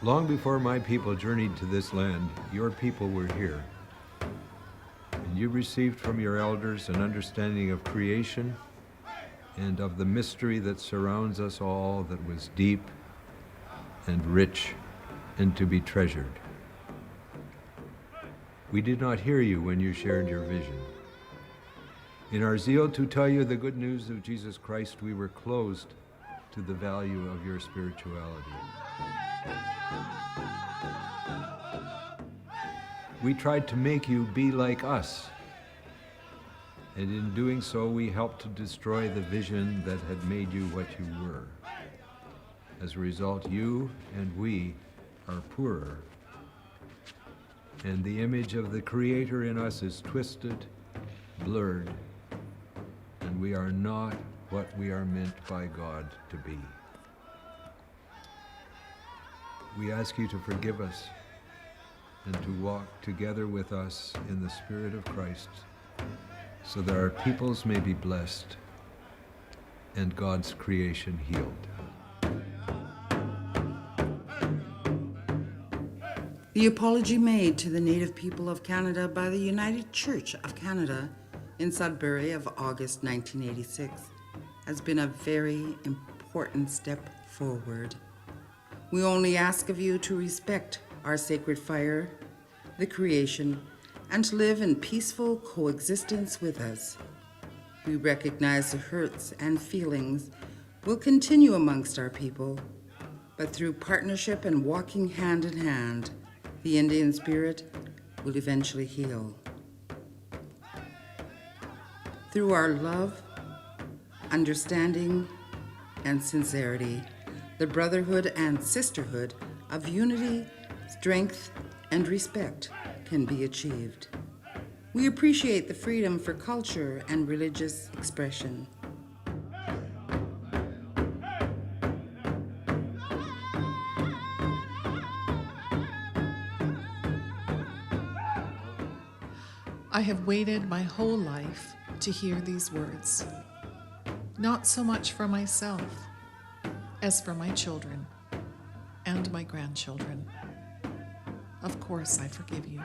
Long before my people journeyed to this land, your people were here. And you received from your elders an understanding of creation and of the mystery that surrounds us all, that was deep and rich and to be treasured. We did not hear you when you shared your vision. In our zeal to tell you the good news of Jesus Christ, we were closed to the value of your spirituality. We tried to make you be like us, and in doing so, we helped to destroy the vision that had made you what you were. As a result, you and we are poorer, and the image of the Creator in us is twisted, blurred, and we are not what we are meant by God to be. We ask you to forgive us and to walk together with us in the Spirit of Christ, so that our peoples may be blessed and God's creation healed. The apology made to the Native people of Canada by the United Church of Canada in Sudbury of August 1986 has been a very important step forward. We only ask of you to respect our sacred fire, the creation, and to live in peaceful coexistence with us. We recognize the hurts and feelings will continue amongst our people, but through partnership and walking hand in hand, the Indian spirit will eventually heal. Through our love, understanding, and sincerity, the brotherhood and sisterhood of unity, strength, and respect can be achieved. We appreciate the freedom for culture and religious expression. I have waited my whole life to hear these words, not so much for myself as for my children and my grandchildren. Of course, I forgive you.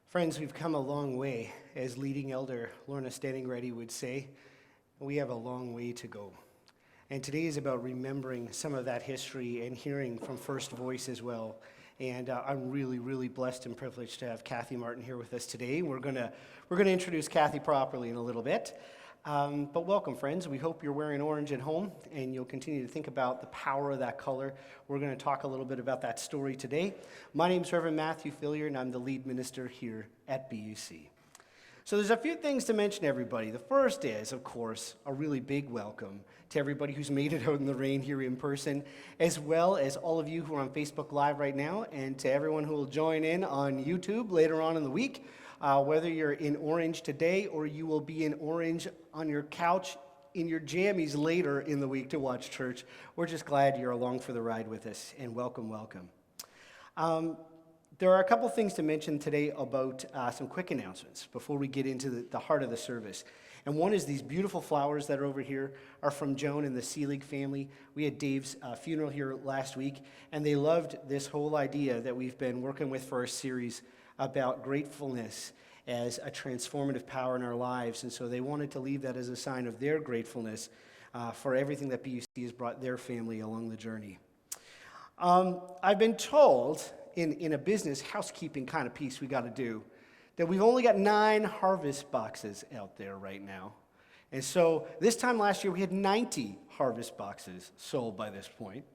Friends, we've come a long way, as leading elder Lorna Standing Ready would say. We have a long way to go. And today is about remembering some of that history and hearing from first voice as well. And I'm really blessed and privileged to have Kathy Martin here with us today. We're gonna introduce Kathy properly in a little bit. But welcome, friends. We hope you're wearing orange at home and you'll continue to think about the power of that color. We're going to talk a little bit about that story today. My name is Reverend Matthew Fillier, and I'm the lead minister here at BUC. So there's a few things to mention, everybody. The first is, of course, a really big welcome to everybody who's made it out in the rain here in person, as well as all of you who are on Facebook Live right now, and to everyone who will join in on YouTube later on in the week. Whether you're in orange today or you will be in orange on your couch in your jammies later in the week to watch church, we're just glad you're along for the ride with us, and welcome. There are a couple things to mention today about some quick announcements before we get into the heart of the service. And one is these beautiful flowers that are over here are from Joan and the Seelig family. We had Dave's funeral here last week, and they loved this whole idea that we've been working with for our series about gratefulness as a transformative power in our lives. And so they wanted to leave that as a sign of their gratefulness for everything that BUC has brought their family along the journey. I've been told in a business housekeeping kind of piece we got to do that we've only got 9 harvest boxes out there right now. And so this time last year we had 90 harvest boxes sold by this point.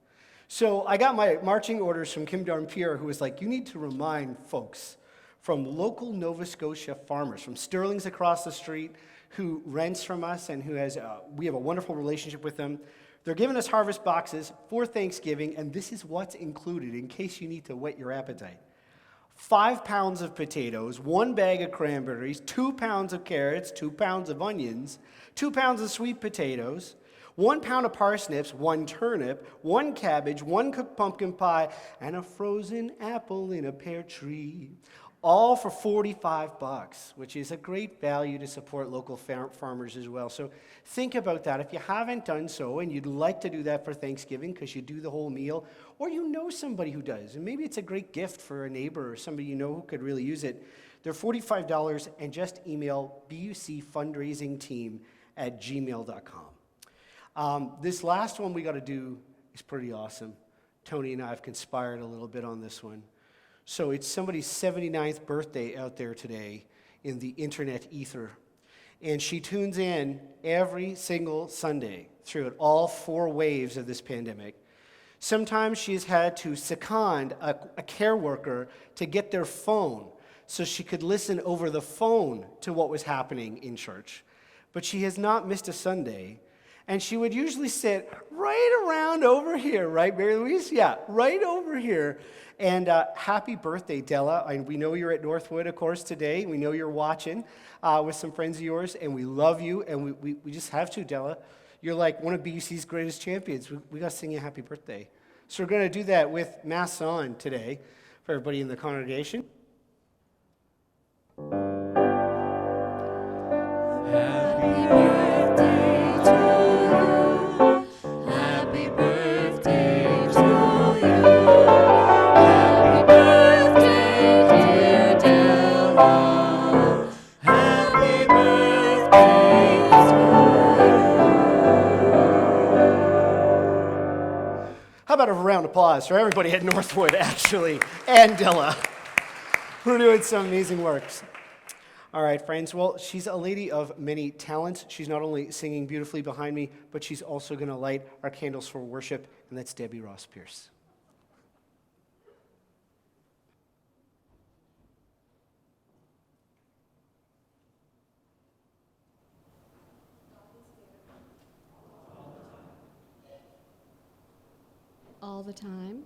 So I got my marching orders from Kim Darn-Pierre, who was like, you need to remind folks from local Nova Scotia farmers, from Sterling's across the street, who rents from us and who has, we have a wonderful relationship with them. They're giving us harvest boxes for Thanksgiving, and this is what's included in case you need to whet your appetite. 5 pounds of potatoes, 1 bag of cranberries, 2 pounds of carrots, 2 pounds of onions, 2 pounds of sweet potatoes, 1 pound of parsnips, 1 turnip, 1 cabbage, 1 cooked pumpkin pie, and a frozen apple in a pear tree. All for $45, which is a great value to support local farmers as well. So think about that. If you haven't done so and you'd like to do that for Thanksgiving because you do the whole meal, or you know somebody who does, and maybe it's a great gift for a neighbor or somebody you know who could really use it, they're $45, and just email bucfundraisingteam@gmail.com. This last one we got to do is pretty awesome. Tony and I have conspired a little bit on this one. So it's somebody's 79th birthday out there today in the internet ether. And she tunes in every single Sunday through all 4 waves of this pandemic. Sometimes she's had to second a care worker to get their phone so she could listen over the phone to what was happening in church. But she has not missed a Sunday. And she would usually sit right around over here, right, Mary Louise? Yeah, right over here. And happy birthday, Della. We know you're at Northwood, of course, today. We know you're watching with some friends of yours, and we love you, and we just have to, Della. You're like one of BUC's greatest champions. We got to sing you happy birthday. So we're going to do that with masks on today for everybody in the congregation. Happy birthday to you. Happy birthday to you. Happy birthday, dear Della. Happy birthday to you. How about a round of applause for everybody at Northwood, actually, and Della. We're doing some amazing works. All right, friends. Well, she's a lady of many talents. She's not only singing beautifully behind me, but she's also going to light our candles for worship, and that's Debbie Ross Pierce. All the time.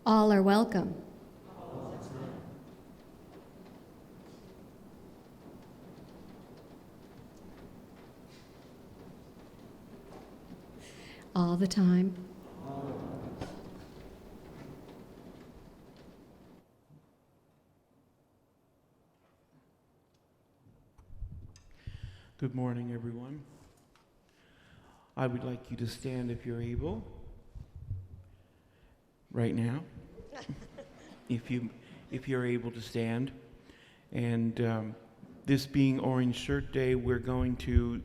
All are welcome. All the time. Good morning, everyone. I would like you to stand if you're able, right now, if you're able to stand. And this being Orange Shirt Day, we're going to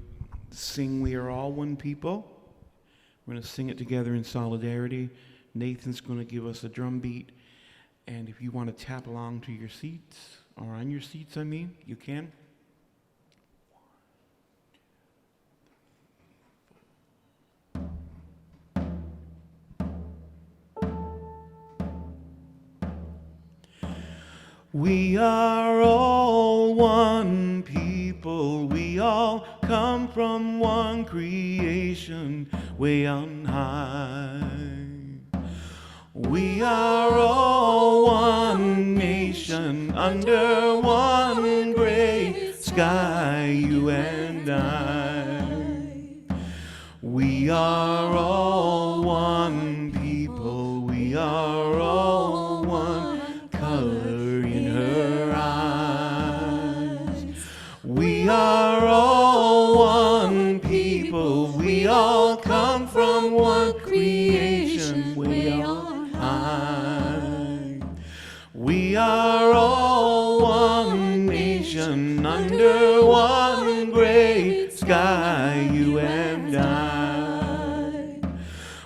sing "We Are All One People." We're going to sing it together in solidarity. Nathan's going to give us a drum beat, and if you want to tap along to your seats, or on your seats, you can. We are all one people, we all come from one creation way on high. We are all one nation under one great sky, you and I. We are all one people, we are all one color in her eyes. We are all one people, we all come from one creation way on high. We are all one nation under one great sky, you and I.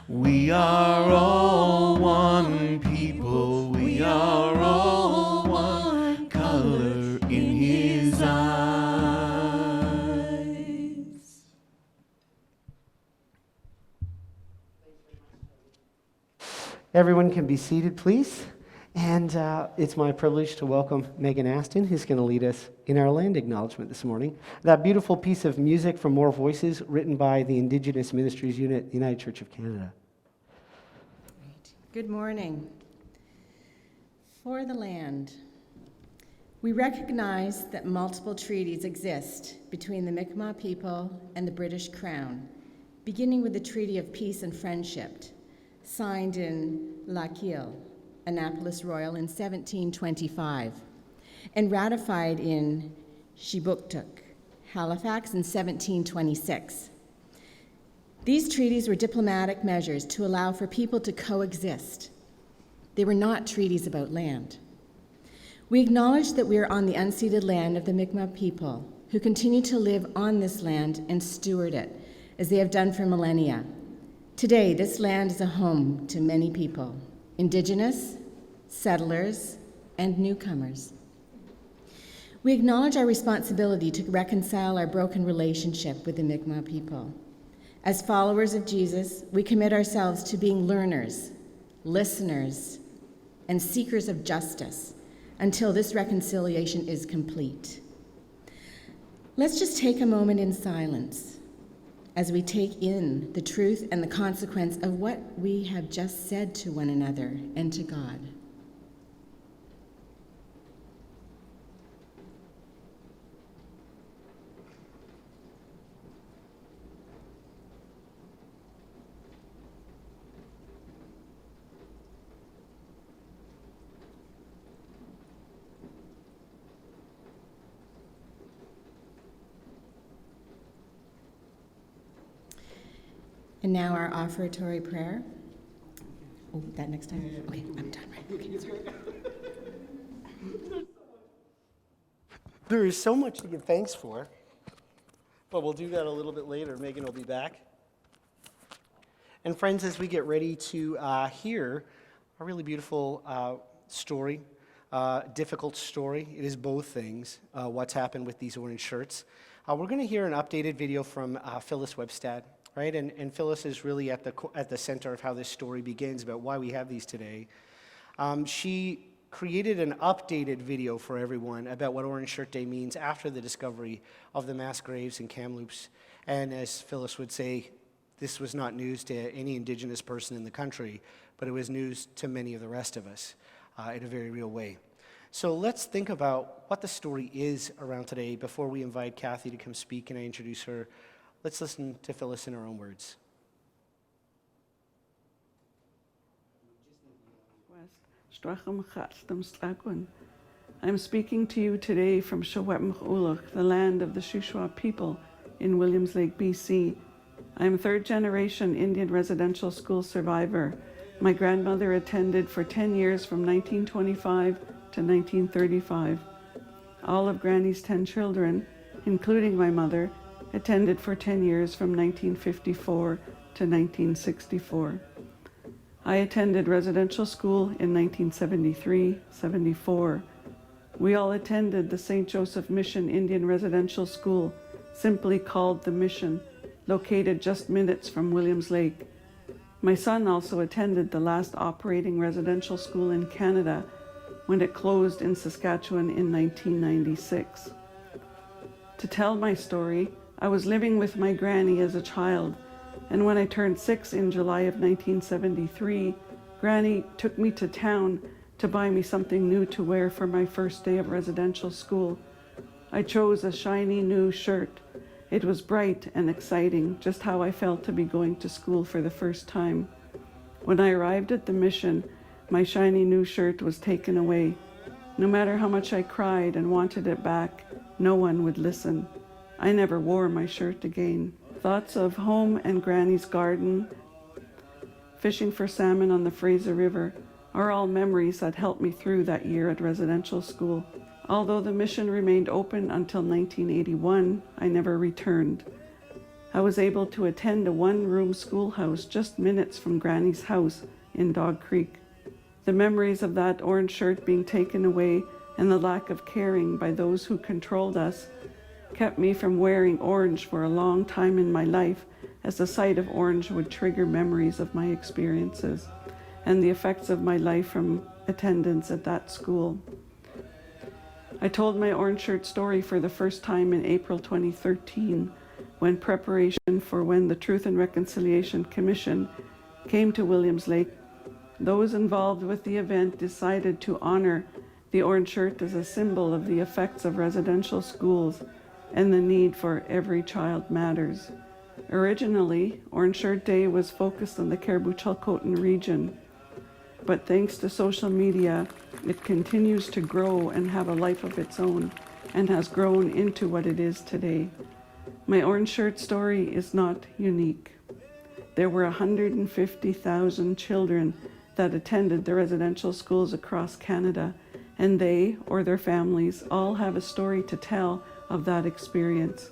We are all one people, we are all one color in his eyes. Everyone can be seated, please. And it's my privilege to welcome Megan Aston, who's going to lead us in our land acknowledgement this morning. That beautiful piece of music from More Voices, written by the Indigenous Ministries Unit, United Church of Canada. Good morning. For the land. We recognize that multiple treaties exist between the Mi'kmaq people and the British Crown, beginning with the Treaty of Peace and Friendship, signed in Laquille, Annapolis Royal in 1725, and ratified in Shibuktuk, Halifax in 1726. These treaties were diplomatic measures to allow for people to coexist. They were not treaties about land. We acknowledge that we are on the unceded land of the Mi'kmaq people, who continue to live on this land and steward it, as they have done for millennia. Today, this land is a home to many people, Indigenous, settlers, and newcomers. We acknowledge our responsibility to reconcile our broken relationship with the Mi'kmaq people. As followers of Jesus, we commit ourselves to being learners, listeners, and seekers of justice until this reconciliation is complete. Let's just take a moment in silence as we take in the truth and the consequence of what we have just said to one another and to God. And now our offertory prayer. Oh, that next time? Okay, I'm done, right? Okay, sorry. There is so much to give thanks for, but we'll do that a little bit later. Megan will be back. And friends, as we get ready to hear a really beautiful story, difficult story, it is both things, what's happened with these orange shirts. We're going to hear an updated video from Phyllis Webstad. Right? And Phyllis is really at the center of how this story begins, about why we have these today. She created an updated video for everyone about what Orange Shirt Day means after the discovery of the mass graves in Kamloops. And as Phyllis would say, this was not news to any Indigenous person in the country, but it was news to many of the rest of us in a very real way. So let's think about what the story is around today before we invite Kathy to come speak and I introduce her. Let's listen to Phyllis in her own words. I'm speaking to you today from Shawetmach, the land of the Shuswap people in Williams Lake, BC. I'm third-generation Indian residential school survivor. My grandmother attended for 10 years from 1925 to 1935. All of Granny's 10 children, including my mother, attended for 10 years from 1954 to 1964. I attended residential school in 1973-74. We all attended the St. Joseph Mission Indian Residential School, simply called the Mission, located just minutes from Williams Lake. My son also attended the last operating residential school in Canada when it closed in Saskatchewan in 1996. To tell my story, I was living with my granny as a child, and when I turned 6 in July of 1973, Granny took me to town to buy me something new to wear for my first day of residential school. I chose a shiny new shirt. It was bright and exciting, just how I felt to be going to school for the first time. When I arrived at the Mission, my shiny new shirt was taken away. No matter how much I cried and wanted it back, no one would listen. I never wore my shirt again. Thoughts of home and Granny's garden, fishing for salmon on the Fraser River, are all memories that helped me through that year at residential school. Although the Mission remained open until 1981, I never returned. I was able to attend a one-room schoolhouse just minutes from Granny's house in Dog Creek. The memories of that orange shirt being taken away and the lack of caring by those who controlled us kept me from wearing orange for a long time in my life, as the sight of orange would trigger memories of my experiences and the effects of my life from attendance at that school. I told my orange shirt story for the first time in April 2013, when preparation for when the Truth and Reconciliation Commission came to Williams Lake. Those involved with the event decided to honor the orange shirt as a symbol of the effects of residential schools and the need for Every Child Matters. Originally, Orange Shirt Day was focused on the Caribou-Chilcotin region, but thanks to social media, it continues to grow and have a life of its own and has grown into what it is today. My orange shirt story is not unique. There were 150,000 children that attended the residential schools across Canada, and they, or their families, all have a story to tell of that experience.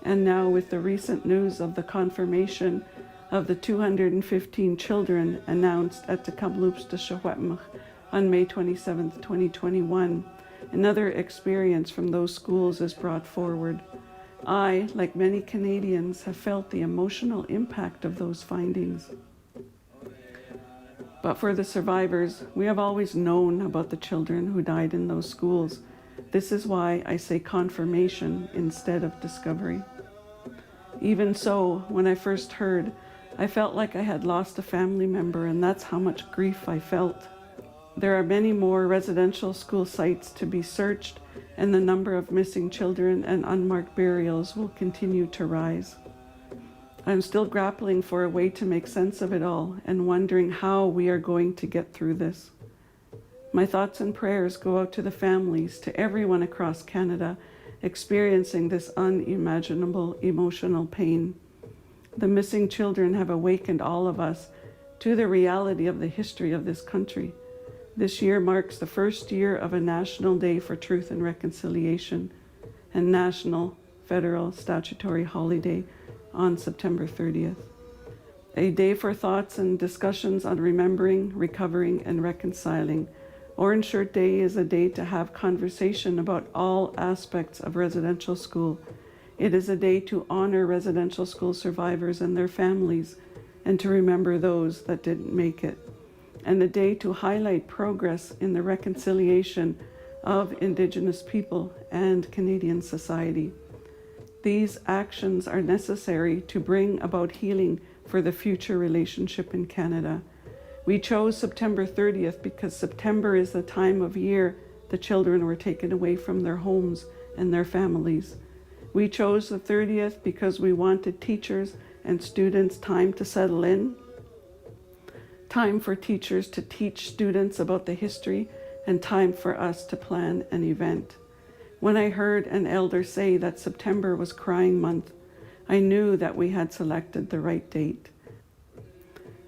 And now with the recent news of the confirmation of the 215 children announced at the Kamloops de Shawetmach on May 27, 2021, another experience from those schools is brought forward. I, like many Canadians, have felt the emotional impact of those findings. But for the survivors, we have always known about the children who died in those schools. This is why I say confirmation instead of discovery. Even so, when I first heard, I felt like I had lost a family member, and that's how much grief I felt. There are many more residential school sites to be searched, and the number of missing children and unmarked burials will continue to rise. I'm still grappling for a way to make sense of it all and wondering how we are going to get through this. My thoughts and prayers go out to the families, to everyone across Canada experiencing this unimaginable emotional pain. The missing children have awakened all of us to the reality of the history of this country. This year marks the first year of a National Day for Truth and Reconciliation and National Federal Statutory Holiday on September 30th. A day for thoughts and discussions on remembering, recovering, and reconciling. Orange Shirt Day is a day to have conversation about all aspects of residential school. It is a day to honor residential school survivors and their families, and to remember those that didn't make it. And a day to highlight progress in the reconciliation of Indigenous people and Canadian society. These actions are necessary to bring about healing for the future relationship in Canada. We chose September 30th because September is the time of year the children were taken away from their homes and their families. We chose the 30th because we wanted teachers and students time to settle in, time for teachers to teach students about the history, and time for us to plan an event. When I heard an elder say that September was Crying Month, I knew that we had selected the right date.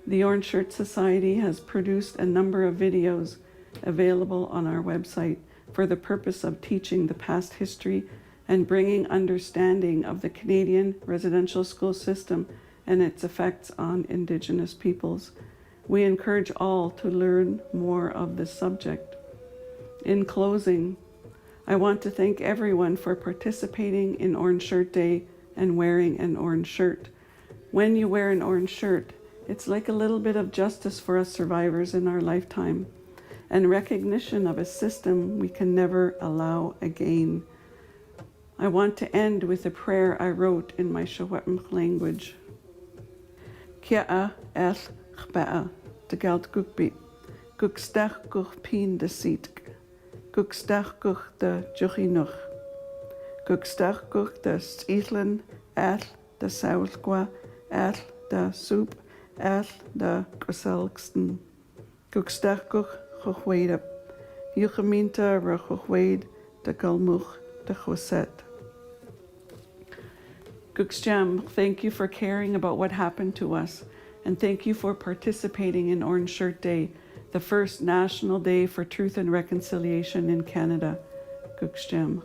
The Orange Shirt Society has produced a number of videos available on our website for the purpose of teaching the past history and bringing understanding of the Canadian residential school system and its effects on Indigenous peoples. We encourage all to learn more of this subject. In closing, I want to thank everyone for participating in Orange Shirt Day and wearing an orange shirt. When you wear an orange shirt, it's like a little bit of justice for us survivors in our lifetime, and recognition of a system we can never allow again. I want to end with a prayer I wrote in my Shawetmach language. Kia el chba'a, de geld gukbi, gukstach guch pin de sietk, gukstach guch de juchinuch, gukstach guch de stietlen, el de saulqua, el de soep, el de geselksten, gukstach guch chochwede, jucheminta ra chochwede, de galmuch, de choset. Gukstjam, thank you for caring about what happened to us, and thank you for participating in Orange Shirt Day, the first National Day for Truth and Reconciliation in Canada. Gukstjam.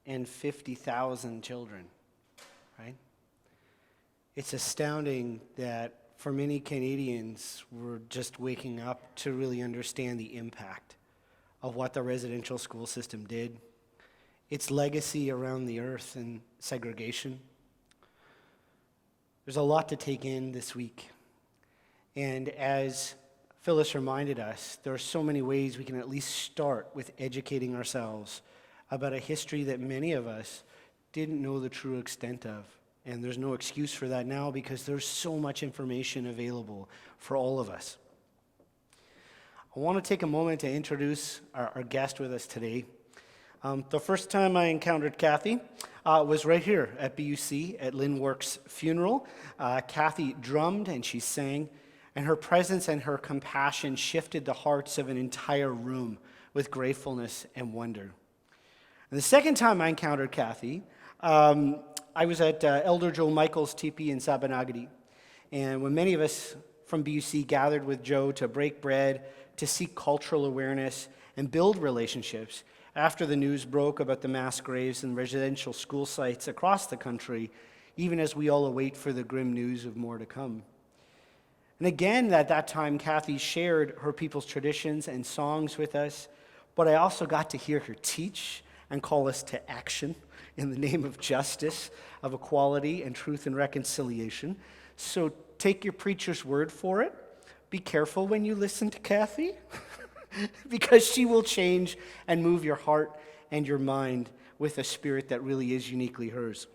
And 50,000 children, right? It's astounding that for many Canadians, we're just waking up to really understand the impact of what the residential school system did, its legacy around the earth and segregation. There's a lot to take in this week. And as Phyllis reminded us, there are so many ways we can at least start with educating ourselves about a history that many of us didn't know the true extent of. And there's no excuse for that now because there's so much information available for all of us. I want to take a moment to introduce our guest with us today. The first time I encountered Kathy was right here at BUC at Lynn Work's funeral. Kathy drummed and she sang, and her presence and her compassion shifted the hearts of an entire room with gratefulness and wonder. And the second time I encountered Kathy, I was at Elder Joe Michael's teepee in Sabanagadi. And when many of us from BUC gathered with Joe to break bread, to seek cultural awareness, and build relationships, after the news broke about the mass graves and residential school sites across the country, even as we all await for the grim news of more to come. And again, at that time, Kathy shared her people's traditions and songs with us, but I also got to hear her teach and call us to action in the name of justice, of equality, and truth and reconciliation. So take your preacher's word for it. Be careful when you listen to Kathy, because she will change and move your heart and your mind with a spirit that really is uniquely hers.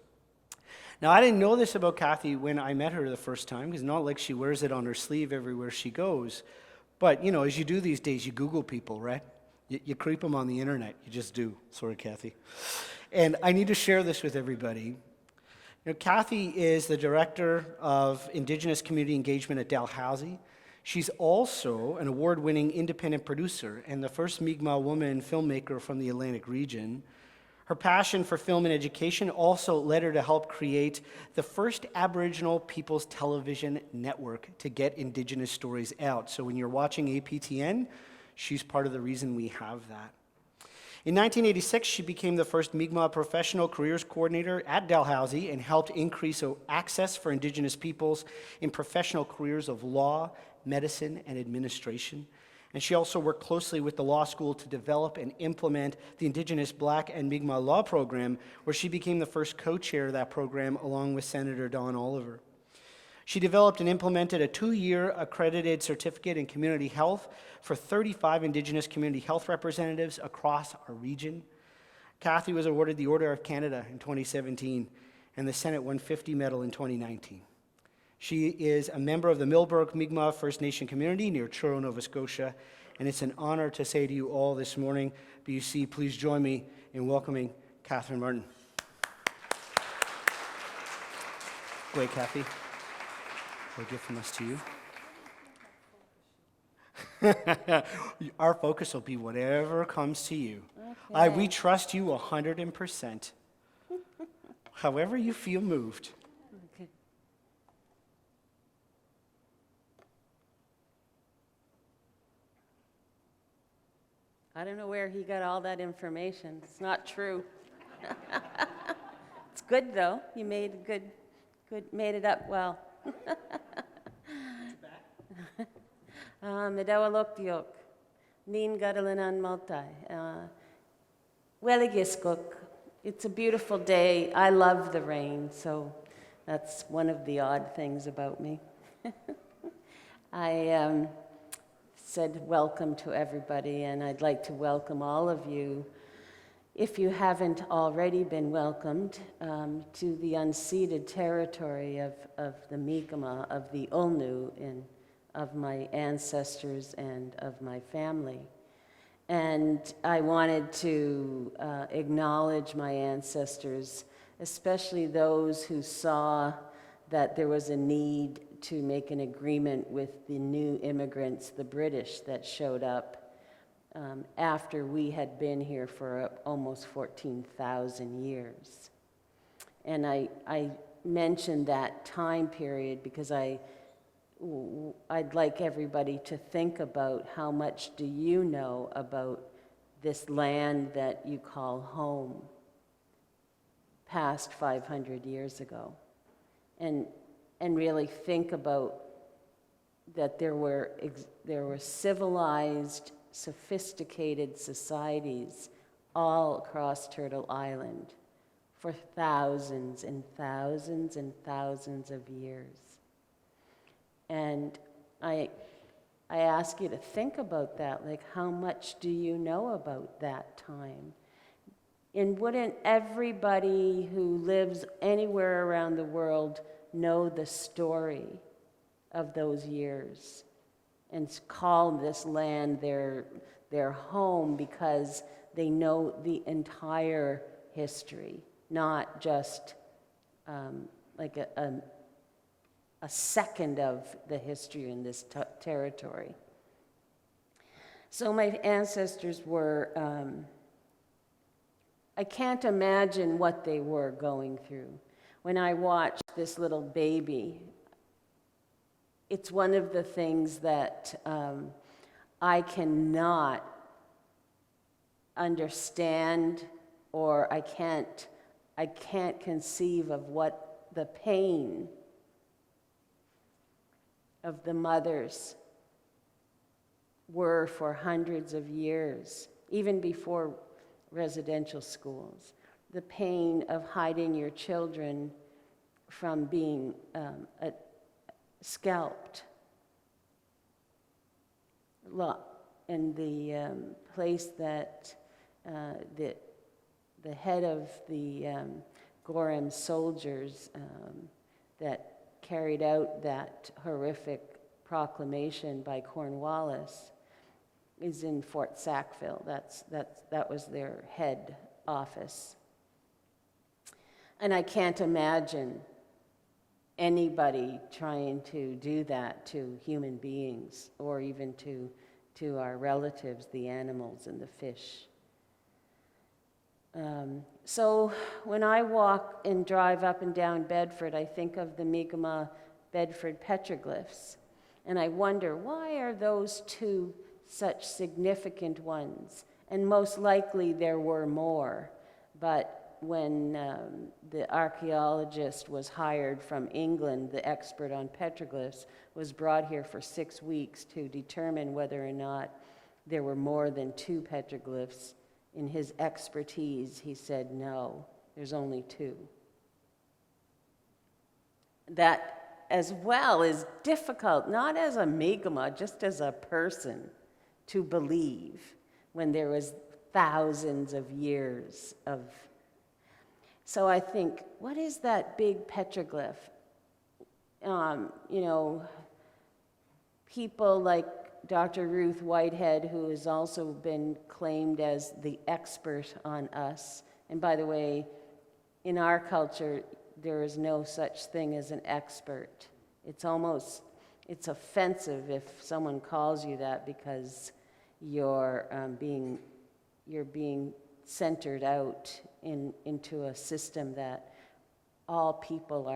Now, I didn't know this about Kathy when I met her the first time, because not like she wears it on her sleeve everywhere she goes. But, you know, as you do these days, you Google people, right? You creep them on the internet. You just do. Sorry, Kathy. And I need to share this with everybody. You know, Kathy is the Director of Indigenous Community Engagement at Dalhousie. She's also an award-winning independent producer and the first Mi'kmaq woman filmmaker from the Atlantic region. Her passion for film and education also led her to help create the first Aboriginal People's Television network to get Indigenous stories out. So when you're watching APTN, she's part of the reason we have that. In 1986, she became the first Mi'kmaq professional careers coordinator at Dalhousie and helped increase access for Indigenous peoples in professional careers of law, medicine, and administration. And she also worked closely with the law school to develop and implement the Indigenous Black and Mi'kmaq Law Program, where she became the first co-chair of that program along with Senator Don Oliver. She developed and implemented a 2-year accredited certificate in community health for 35 Indigenous community health representatives across our region. Kathy was awarded the Order of Canada in 2017 and the Senate 150 Medal in 2019. She is a member of the Millbrook Mi'kmaq First Nation community near Truro, Nova Scotia, and it's an honor to say to you all this morning, BUC, please join me in welcoming Catherine Martin. Great, Kathy. A gift from us to you. Our focus will be whatever comes to you. Okay. We trust you 100%. However you feel moved. Okay. I don't know where he got all that information. It's not true. It's good though. You made made it up well. Medawaloktiok, Nin Gadalanan Maltai, Weligiskuk. It's a beautiful day. I love the rain, so that's one of the odd things about me. I said welcome to everybody, and I'd like to welcome all of you, if you haven't already been welcomed, to the unceded territory of the Mi'kmaq, of the Ulnu, of my ancestors and of my family. And I wanted to acknowledge my ancestors, especially those who saw that there was a need to make an agreement with the new immigrants, the British, that showed up after we had been here for almost 14,000 years. And I mentioned that time period because I'd like everybody to think about how much do you know about this land that you call home past 500 years ago. And really think about that there were civilized, sophisticated societies all across Turtle Island for thousands and thousands and thousands of years. And I ask you to think about that, like how much do you know about that time? And wouldn't everybody who lives anywhere around the world know the story of those years and call this land their home because they know the entire history, not just like a second of the history in this territory. So my ancestors were, I can't imagine what they were going through. When I watch this little baby, it's one of the things that I cannot understand, or I can't conceive of what the pain of the mothers were for hundreds of years, even before residential schools. The pain of hiding your children from being scalped. And the place that the head of the Gorham soldiers that carried out that horrific proclamation by Cornwallis is in Fort Sackville. That was their head office. And I can't imagine anybody trying to do that to human beings or even to our relatives, the animals and the fish. So when I walk and drive up and down Bedford, I think of the Mi'kmaq Bedford petroglyphs. And I wonder, why are those two such significant ones? And most likely there were more. But when the archaeologist was hired from England, the expert on petroglyphs, was brought here for 6 weeks to determine whether or not there were more than 2 petroglyphs. In his expertise, he said, no, there's only 2. That as well is difficult, not as a Mi'kmaq, just as a person, to believe when there was thousands of years of. So I think, what is that big petroglyph? People like Dr. Ruth Whitehead, who has also been claimed as the expert on us. And by the way, in our culture, there is no such thing as an expert. It's offensive if someone calls you that because you're being centered out into a system that all people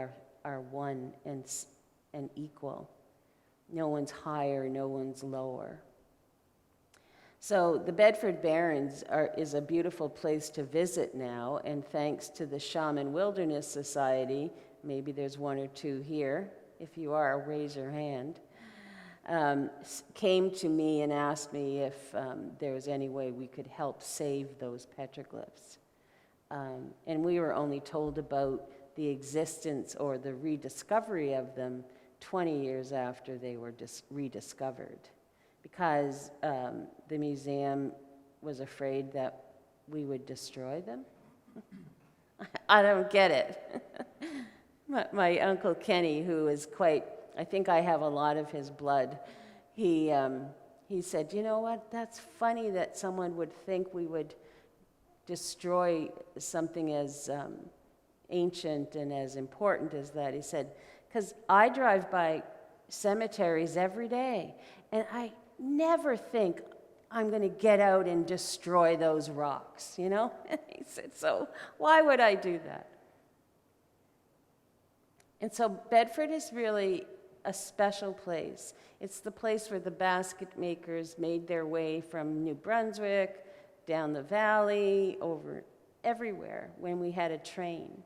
are one and equal. No one's higher, no one's lower. So the Bedford Barrens is a beautiful place to visit now, and thanks to the Shaman Wilderness Society, maybe there's 1 or 2 here, if you are, raise your hand, came to me and asked me if there was any way we could help save those petroglyphs. And we were only told about the existence or the rediscovery of them 20 years after they were rediscovered, because the museum was afraid that we would destroy them. I don't get it. My Uncle Kenny, who is quite, I think I have a lot of his blood, he said, you know what, that's funny that someone would think we would destroy something as ancient and as important as that. He said, because I drive by cemeteries every day, and I never think I'm going to get out and destroy those rocks, you know? He said, so why would I do that? And so Bedford is really a special place. It's the place where the basket makers made their way from New Brunswick, down the valley, over everywhere when we had a train.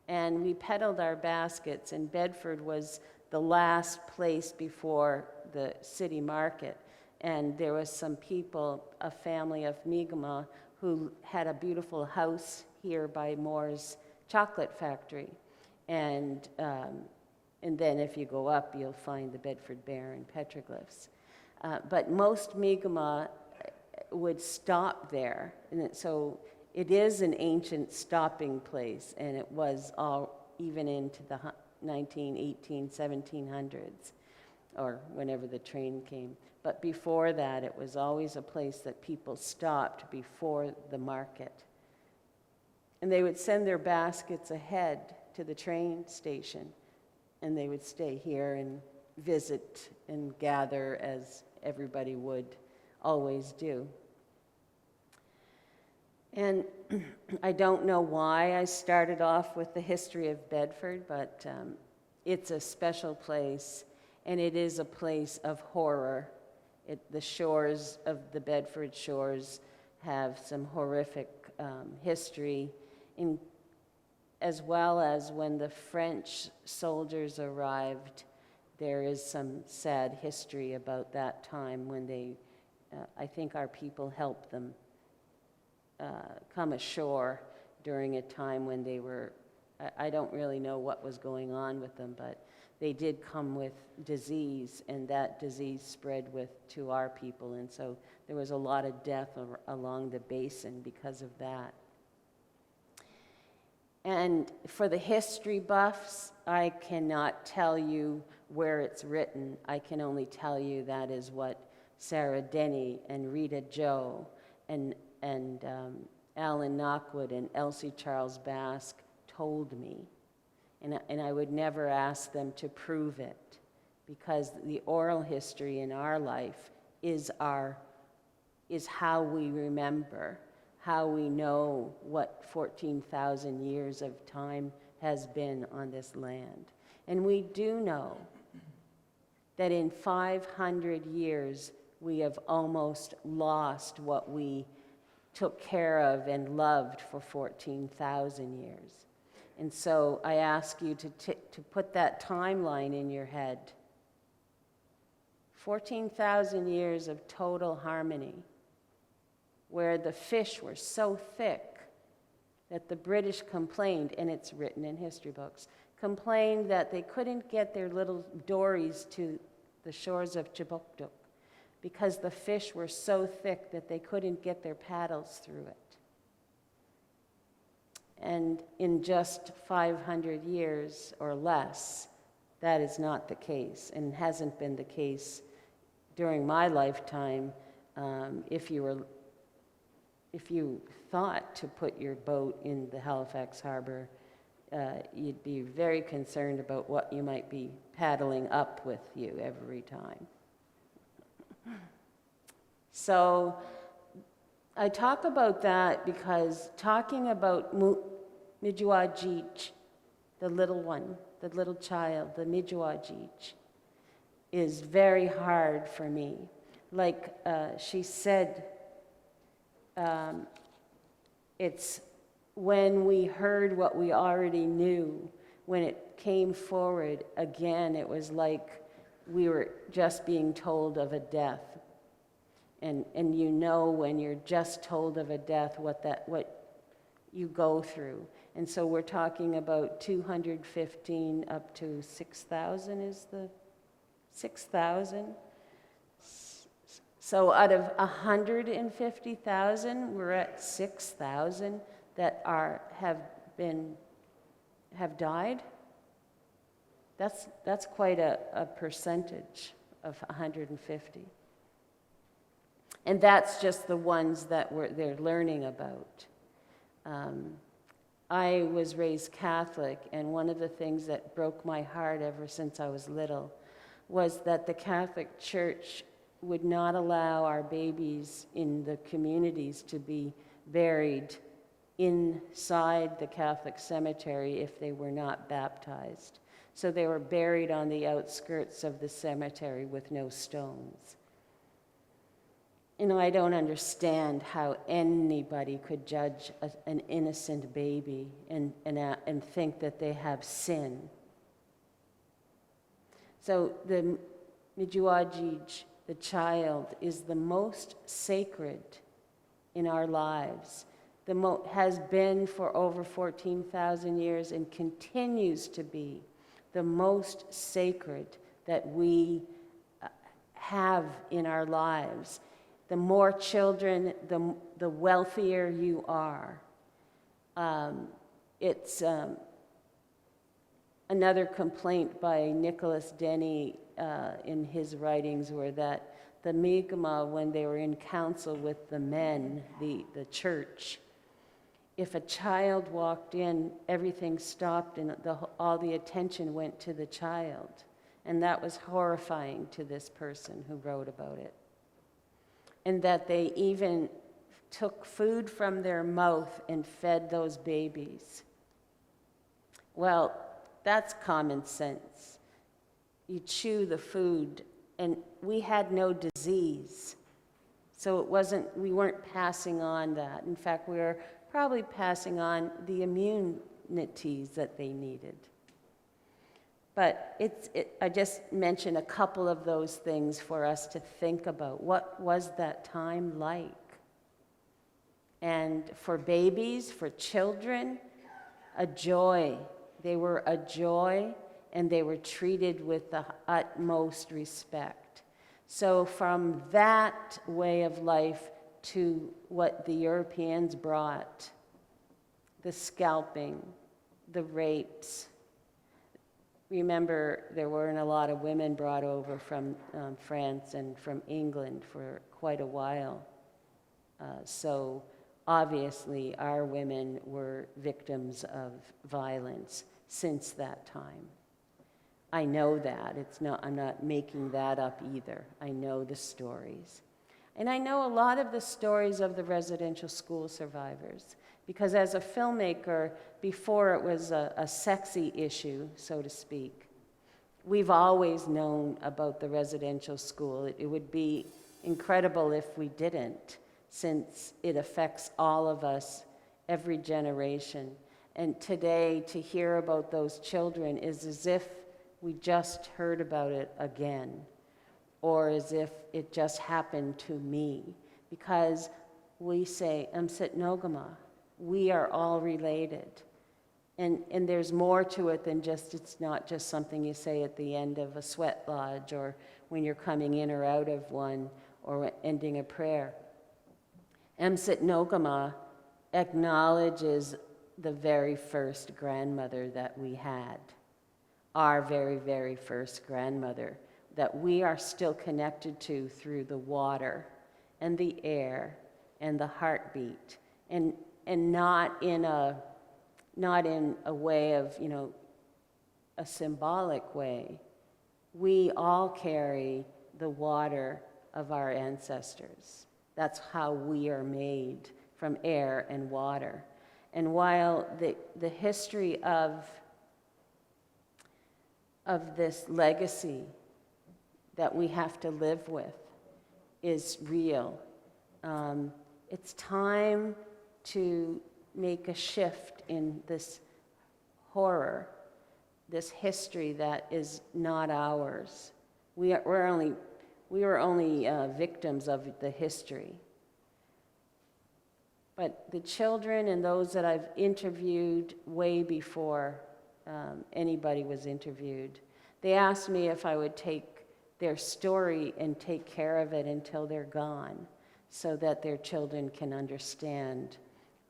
And we peddled our baskets, and Bedford was the last place before the city market. And there was some people, a family of Mi'kmaq, who had a beautiful house here by Moore's chocolate factory. And then if you go up, you'll find the Bedford Bear and petroglyphs. But most Mi'kmaq would stop there. And so it is an ancient stopping place, and it was all even into the 1700s, or whenever the train came. But before that, it was always a place that people stopped before the market. And they would send their baskets ahead to the train station, and they would stay here and visit and gather as everybody would always do. And I don't know why I started off with the history of Bedford, but it's a special place, and it is a place of horror. The shores of the Bedford shores have some horrific history, as well as when the French soldiers arrived, there is some sad history about that time when they, I think our people helped them come ashore during a time when they were, I don't really know what was going on with them, but they did come with disease, and that disease spread to our people, and so there was a lot of death along the basin because of that. And for the history buffs, I cannot tell you where it's written. I can only tell you that is what Sarah Denny and Rita Joe and Alan Knockwood and Elsie Charles Basque told me. And I would never ask them to prove it, because the oral history in our life is how we remember, how we know what 14,000 years of time has been on this land. And we do know that in 500 years, we have almost lost what we took care of and loved for 14,000 years. And so I ask you to put that timeline in your head. 14,000 years of total harmony, where the fish were so thick that the British complained, and it's written in history books, complained that they couldn't get their little dories to the shores of Chibuktuk because the fish were so thick that they couldn't get their paddles through it. And in just 500 years or less, that is not the case, and hasn't been the case during my lifetime. If you thought to put your boat in the Halifax Harbor, you'd be very concerned about what you might be paddling up with you every time. So I talk about that because talking about Mijuajij, the little one, the little child, the Mijuajij, is very hard for me. Like she said, it's when we heard what we already knew, when it came forward again, it was like we were just being told of a death. And you know when you're just told of a death what you go through. And so we're talking about 215 up to 6,000 is the 6,000. So out of 150,000, we're at 6,000 that have died. That's quite a percentage of 150. And that's just the ones that they're learning about. I was raised Catholic, and one of the things that broke my heart ever since I was little was that the Catholic Church would not allow our babies in the communities to be buried inside the Catholic cemetery if they were not baptized. So they were buried on the outskirts of the cemetery with no stones. You know, I don't understand how anybody could judge an innocent baby and think that they have sin. So the Mijuajij, the child, is the most sacred in our lives. has been for over 14,000 years and continues to be the most sacred that we have in our lives. The more children, the wealthier you are. It's another complaint by Nicholas Denny in his writings were that the Mi'kmaq, when they were in council with the men, the church, if a child walked in, everything stopped and all the attention went to the child. And that was horrifying to this person who wrote about it. And that they even took food from their mouth and fed those babies. Well, that's common sense. You chew the food, and we had no disease. So we weren't passing on that. In fact, we were probably passing on the immunities that they needed. But I just mentioned a couple of those things for us to think about. What was that time like? And for babies, for children, a joy. They were a joy, and they were treated with the utmost respect. So from that way of life to what the Europeans brought, the scalping, the rapes. Remember, there weren't a lot of women brought over from France and from England for quite a while. So obviously, our women were victims of violence since that time. I know that. I'm not making that up either. I know the stories. And I know a lot of the stories of the residential school survivors, because as a filmmaker, before it was a sexy issue, so to speak, we've always known about the residential school. It would be incredible if we didn't, since it affects all of us, every generation. And today, to hear about those children is as if we just heard about it again, or as if it just happened to me, because we say, Amsit Nogama, we are all related. And there's more to it than just, it's not just something you say at the end of a sweat lodge, or when you're coming in or out of one, or ending a prayer. Amsit Nogama acknowledges the very first grandmother that we had, our very, very first grandmother, that we are still connected to through the water and the air and the heartbeat, and not in a way of, a symbolic way. We all carry the water of our ancestors. That's how we are made, from air and water. And while the history of this legacy that we have to live with is real, it's time to make a shift in this horror, this history that is not ours. We were only victims of the history. But the children and those that I've interviewed way before anybody was interviewed, they asked me if I would take their story and take care of it until they're gone, so that their children can understand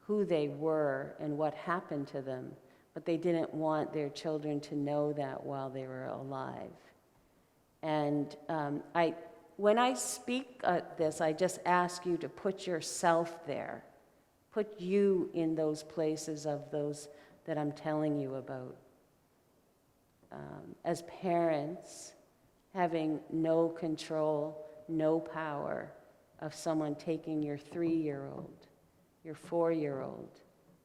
who they were and what happened to them. But they didn't want their children to know that while they were alive. And when I speak at this, I just ask you to put yourself there. Put you in those places of those that I'm telling you about. As parents, having no control, no power of someone taking your 3-year-old, your 4-year-old,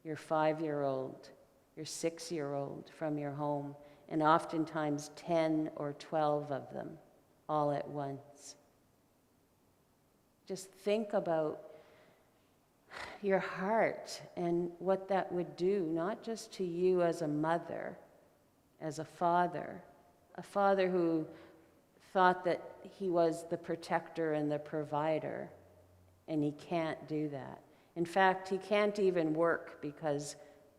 your 5-year-old, your 6-year-old from your home, and oftentimes 10 or 12 of them all at once. Just think about your heart and what that would do, not just to you as a mother, as a father who thought that he was the protector and the provider, and he can't do that. In fact, he can't even work because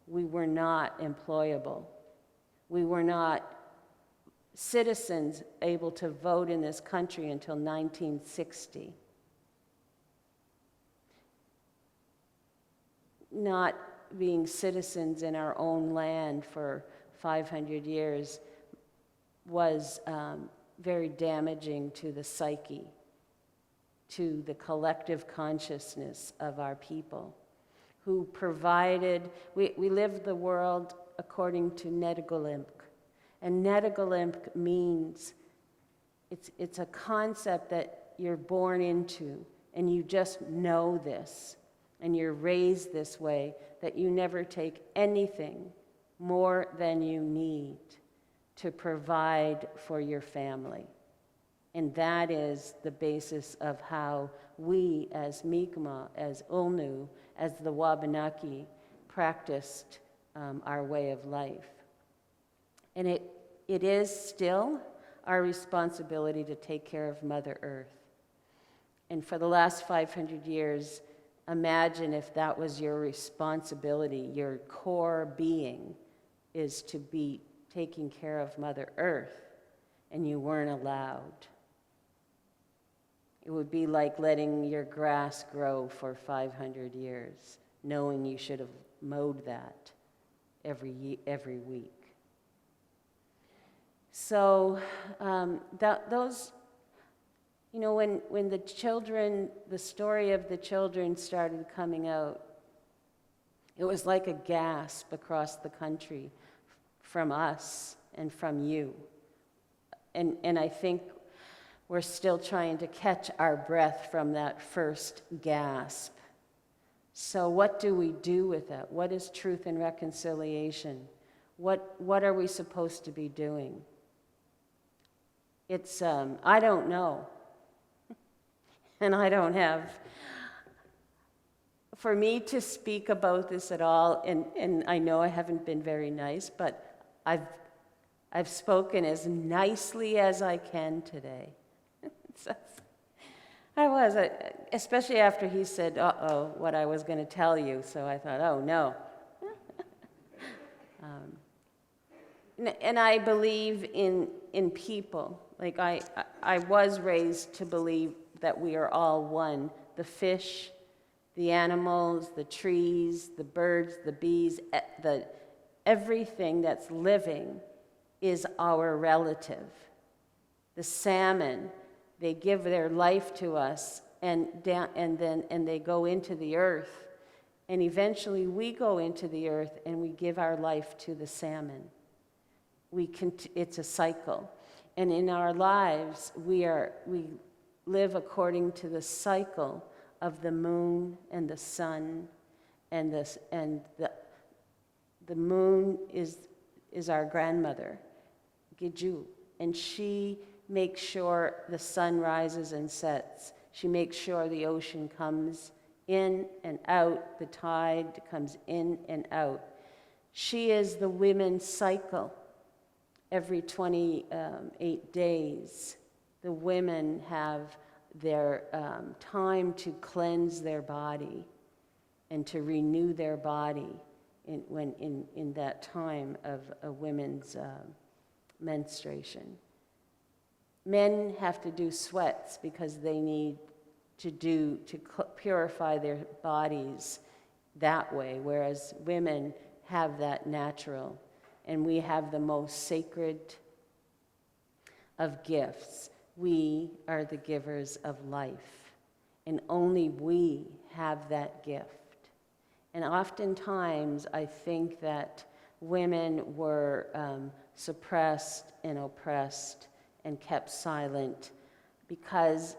we were not employable. We were not citizens able to vote in this country until 1960. Not being citizens in our own land for 500 years was very damaging to the psyche, to the collective consciousness of our people, who provided, we lived the world according to Nedigalimp. And Nedigalimp means, it's a concept that you're born into, and you just know this, and you're raised this way, that you never take anything more than you need to provide for your family. And that is the basis of how we as Mi'kmaq, as Ulnu, as the Wabanaki practiced our way of life. And it is still our responsibility to take care of Mother Earth. And for the last 500 years, imagine if that was your responsibility, your core being is to be taking care of Mother Earth, and you weren't allowed. It would be like letting your grass grow for 500 years, knowing you should have mowed that every week. So those, you know, when the children, the story of the children started coming out, it was like a gasp across the country from us and from you. And I think we're still trying to catch our breath from that first gasp. So what do we do with that? What is truth and reconciliation? What are we supposed to be doing? It's, I don't know. And I don't have, for me to speak about this at all, and I know I haven't been very nice, but I've spoken as nicely as I can today. So, I was, especially after he said, uh-oh, what I was going to tell you, so I thought, oh no. And I believe in people. Like I was raised to believe that we are all one. The fish, the animals, the trees, the birds, the bees, everything that's living is our relative. The salmon, they give their life to us, and they go into the earth, and eventually we go into the earth and we give our life to the salmon. It's a cycle. And in our lives, we live according to the cycle of the moon and the sun, and the moon is our grandmother, Giju, and she makes sure the sun rises and sets. She makes sure the ocean comes in and out, the tide comes in and out. She is the women's cycle. Every 28 days, the women have their time to cleanse their body and to renew their body in that time of a women's menstruation. Men have to do sweats because they need to purify their bodies that way, whereas women have that natural. And we have the most sacred of gifts. We are the givers of life, and only we have that gift. And oftentimes, I think that women were suppressed and oppressed and kept silent, because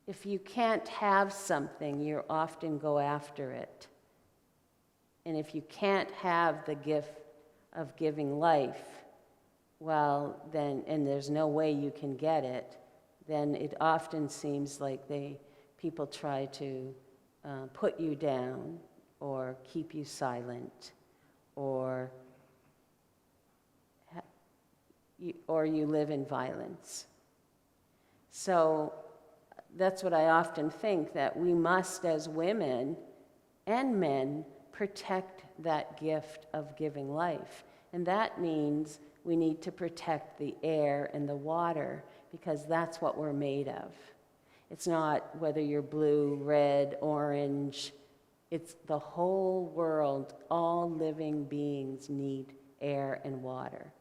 if you can't have something, you often go after it. And if you can't have the gift of giving life, well, then, and there's no way you can get it, then it often seems like people try to put you down or keep you silent, or you live in violence. So that's what I often think, that we must, as women and men, protect that gift of giving life. And that means we need to protect the air and the water, because that's what we're made of. It's not whether you're blue, red, orange. It's the whole world. All living beings need air and water.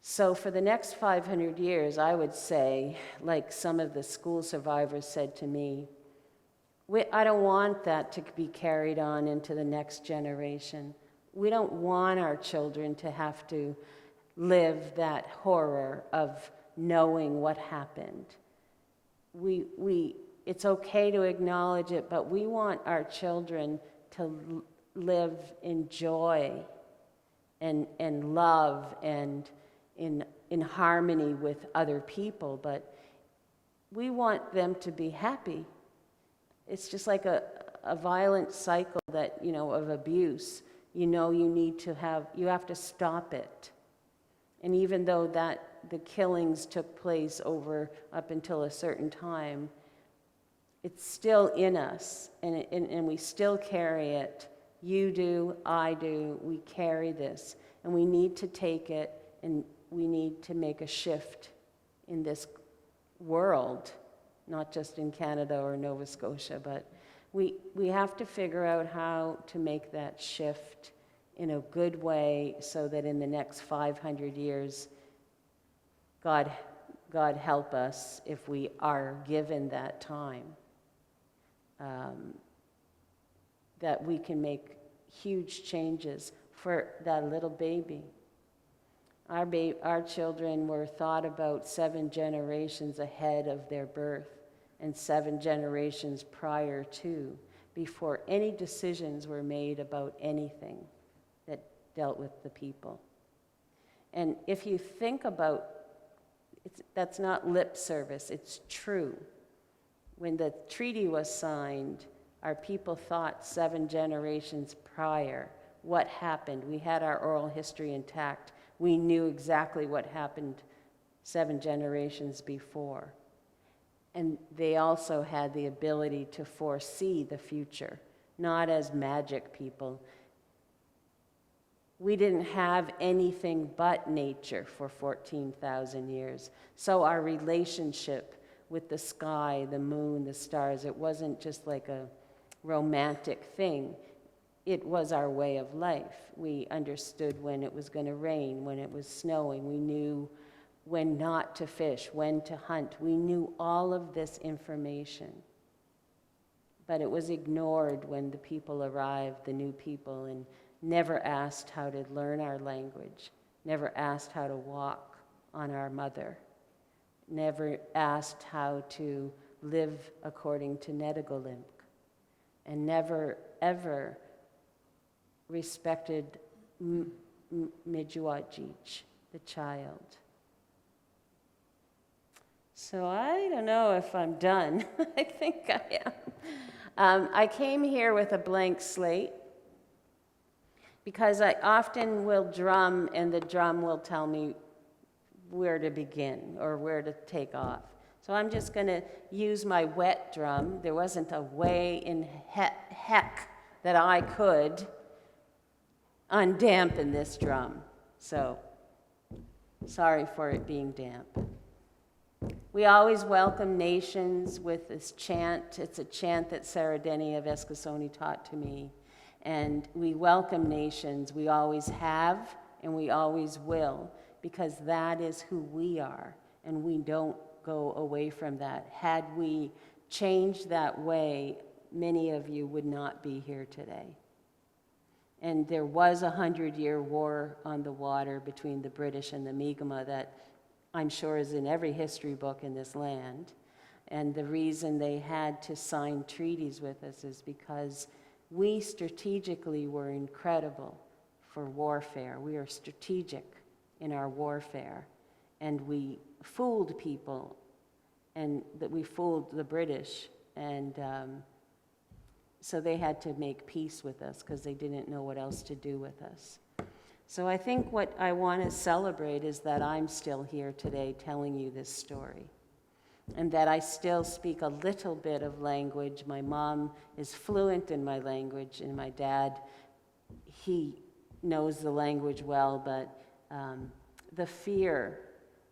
So for the next 500 years, I would say, like some of the school survivors said to me, I don't want that to be carried on into the next generation. We don't want our children to have to live that horror of knowing what happened. It's okay to acknowledge it, but we want our children to live in joy and love and in harmony with other people, but we want them to be happy. It's just like a violent cycle that, of abuse. You have to stop it. And even though the killings took place up until a certain time, it's still in us, and we still carry it. You do, I do, we carry this, and we need to take it, and we need to make a shift in this world, not just in Canada or Nova Scotia, but we have to figure out how to make that shift in a good way so that in the next 500 years, God help us if we are given that time, that we can make huge changes for that little baby. Our children were thought about 7 generations ahead of their birth and 7 generations prior to, before any decisions were made about anything that dealt with the people. And if you think about that's not lip service, it's true. When the treaty was signed, our people thought 7 generations prior what happened. We had our oral history intact. We knew exactly what happened 7 generations before. And they also had the ability to foresee the future, not as magic people. We didn't have anything but nature for 14,000 years. So our relationship with the sky, the moon, the stars, it wasn't just like a romantic thing. It was our way of life. We understood when it was going to rain, when it was snowing. We knew when not to fish, when to hunt. We knew all of this information. But it was ignored when the people arrived, the new people, and never asked how to learn our language, never asked how to walk on our mother, never asked how to live according to Nedigolimp, and never, ever respected Mijuajich, the child. So I don't know if I'm done. I think I am. I came here with a blank slate because I often will drum, and the drum will tell me where to begin or where to take off. So I'm just going to use my wet drum. There wasn't a way in heck that I could undampen this drum. So sorry for it being damp. We always welcome nations with this chant. It's a chant that Sarah Denny of Eskasoni taught to me. And we welcome nations. We always have, and we always will, because that is who we are, and we don't go away from that. Had we changed that way, many of you would not be here today. And there was a 100-year war on the water between the British and the Mi'kmaq that I'm sure is in every history book in this land. And the reason they had to sign treaties with us is because we strategically were incredible for warfare. We are strategic in our warfare. And we fooled people, and that we fooled the British. And so they had to make peace with us because they didn't know what else to do with us. So I think what I want to celebrate is that I'm still here today telling you this story. and that I still speak a little bit of language. My mom is fluent in my language, and my dad, he knows the language well, but the fear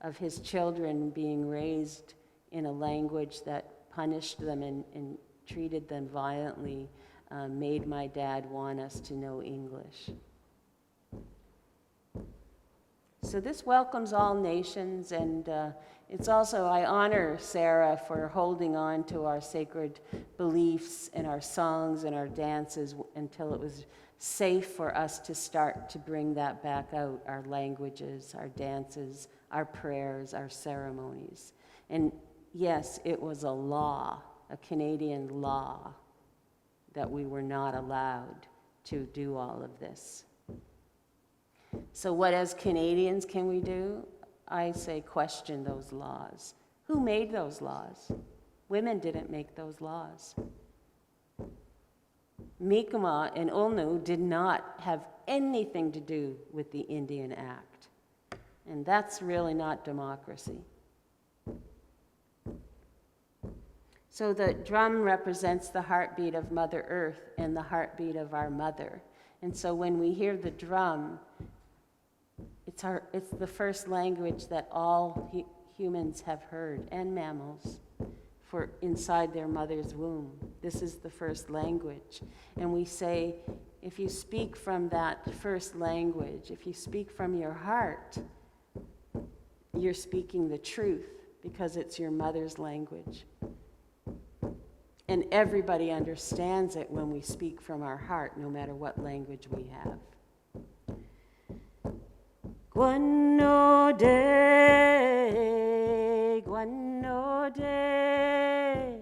of his children being raised in a language that punished them and treated them violently made my dad want us to know English. So this welcomes all nations, and it's also, I honor Sarah for holding on to our sacred beliefs and our songs and our dances until it was safe for us to start to bring that back out, our languages, our dances, our prayers, our ceremonies. And yes, it was a law, a Canadian law, that we were not allowed to do all of this. So what as Canadians can we do? I say question those laws. Who made those laws? Women didn't make those laws. Mi'kmaq and Ulnu did not have anything to do with the Indian Act. And that's really not democracy. So the drum represents the heartbeat of Mother Earth and the heartbeat of our mother. And so when we hear the drum, it's the first language that all humans have heard, and mammals, for inside their mother's womb. This is the first language. And we say, if you speak from that first language, if you speak from your heart, you're speaking the truth because it's your mother's language. And everybody understands it when we speak from our heart, no matter what language we have. Guano de, guano de,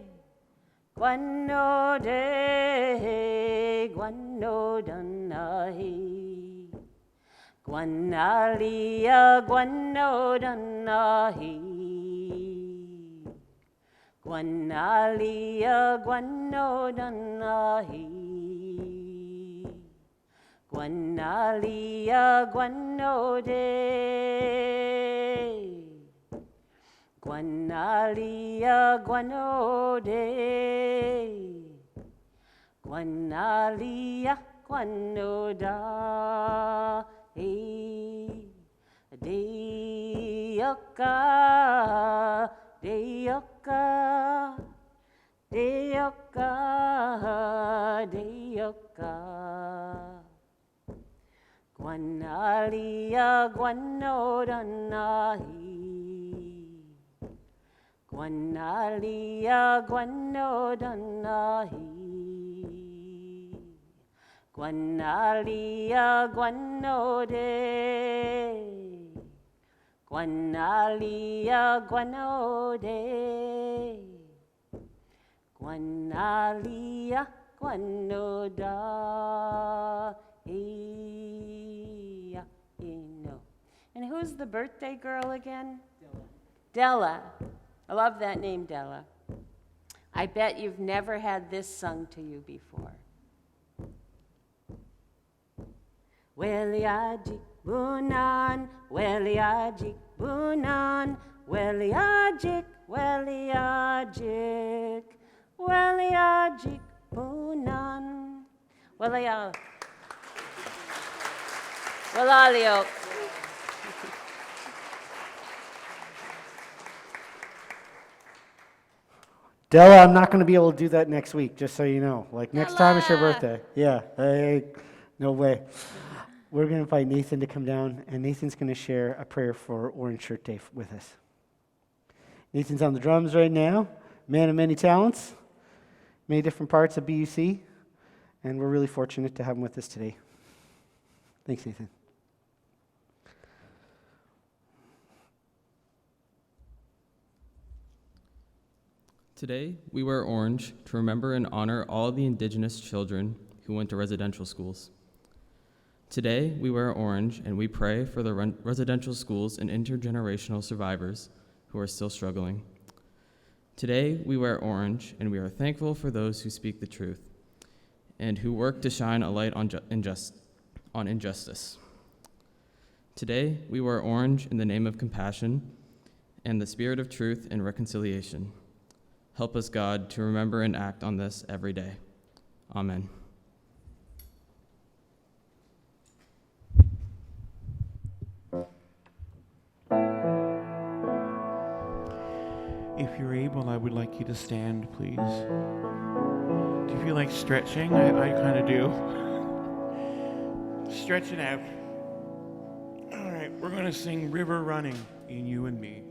guano de, guano danahi, guanalia, guano danahi, guanalia, guano danahi. Guanalia, guano de, guanalia, guano de, guanalia, guano da, deyoka, deyoka, deyoka, deyoka. Guanalia, guano danahi, guanalia, guano danahi, guanalia, guano de, guanalia, guano de, guanalia, guano da. And who's the birthday girl again? Della. I love that name, Della. I bet you've never had this sung to you before. Weliajik bunan, weliajik bunan, weliajik, weliajik, weliajik bunan. Weliajik. Walalio. Della, I'm not going to be able to do that next week, just so you know. Like, next time it's your birthday. Yeah, no way. We're going to invite Nathan to come down, and Nathan's going to share a prayer for Orange Shirt Day with us. Nathan's on the drums right now, man of many talents, many different parts of BUC, and we're really fortunate to have him with us today. Thanks, Nathan. Today, we wear orange to remember and honor all the Indigenous children who went to residential schools. Today, we wear orange and we pray for the residential schools and intergenerational survivors who are still struggling. Today, we wear orange and we are thankful for those who speak the truth and who work to shine a light on injustice. Today, we wear orange in the name of compassion and the spirit of truth and reconciliation. Help us, God, to remember and act on this every day. Amen. If you're able, I would like you to stand, please. Do you feel like stretching? I kind of do. Stretch it out. All right, we're going to sing River Running in You and Me.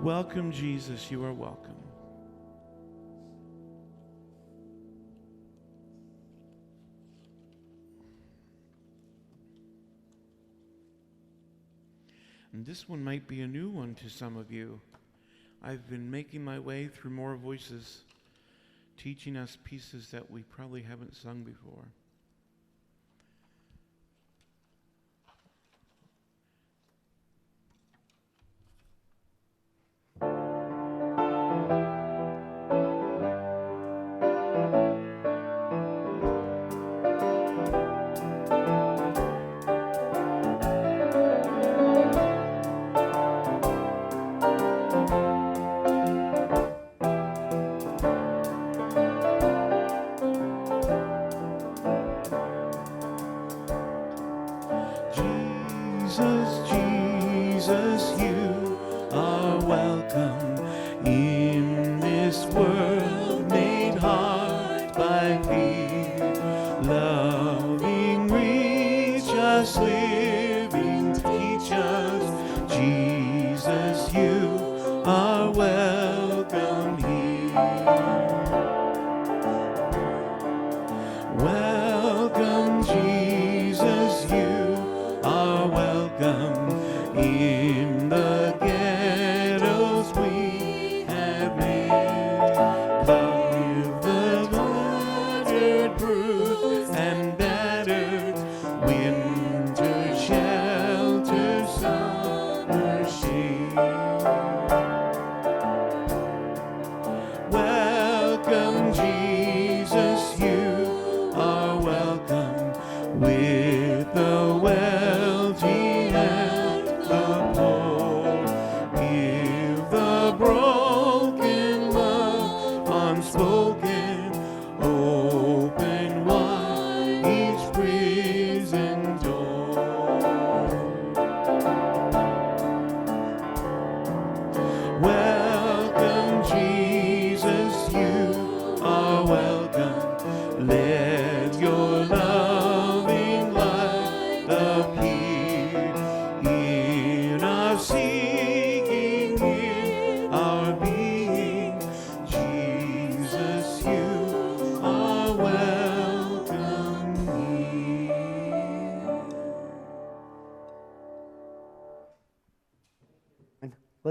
Welcome, Jesus. You are welcome. And this one might be a new one to some of you. I've been making my way through more voices, teaching us pieces that we probably haven't sung before.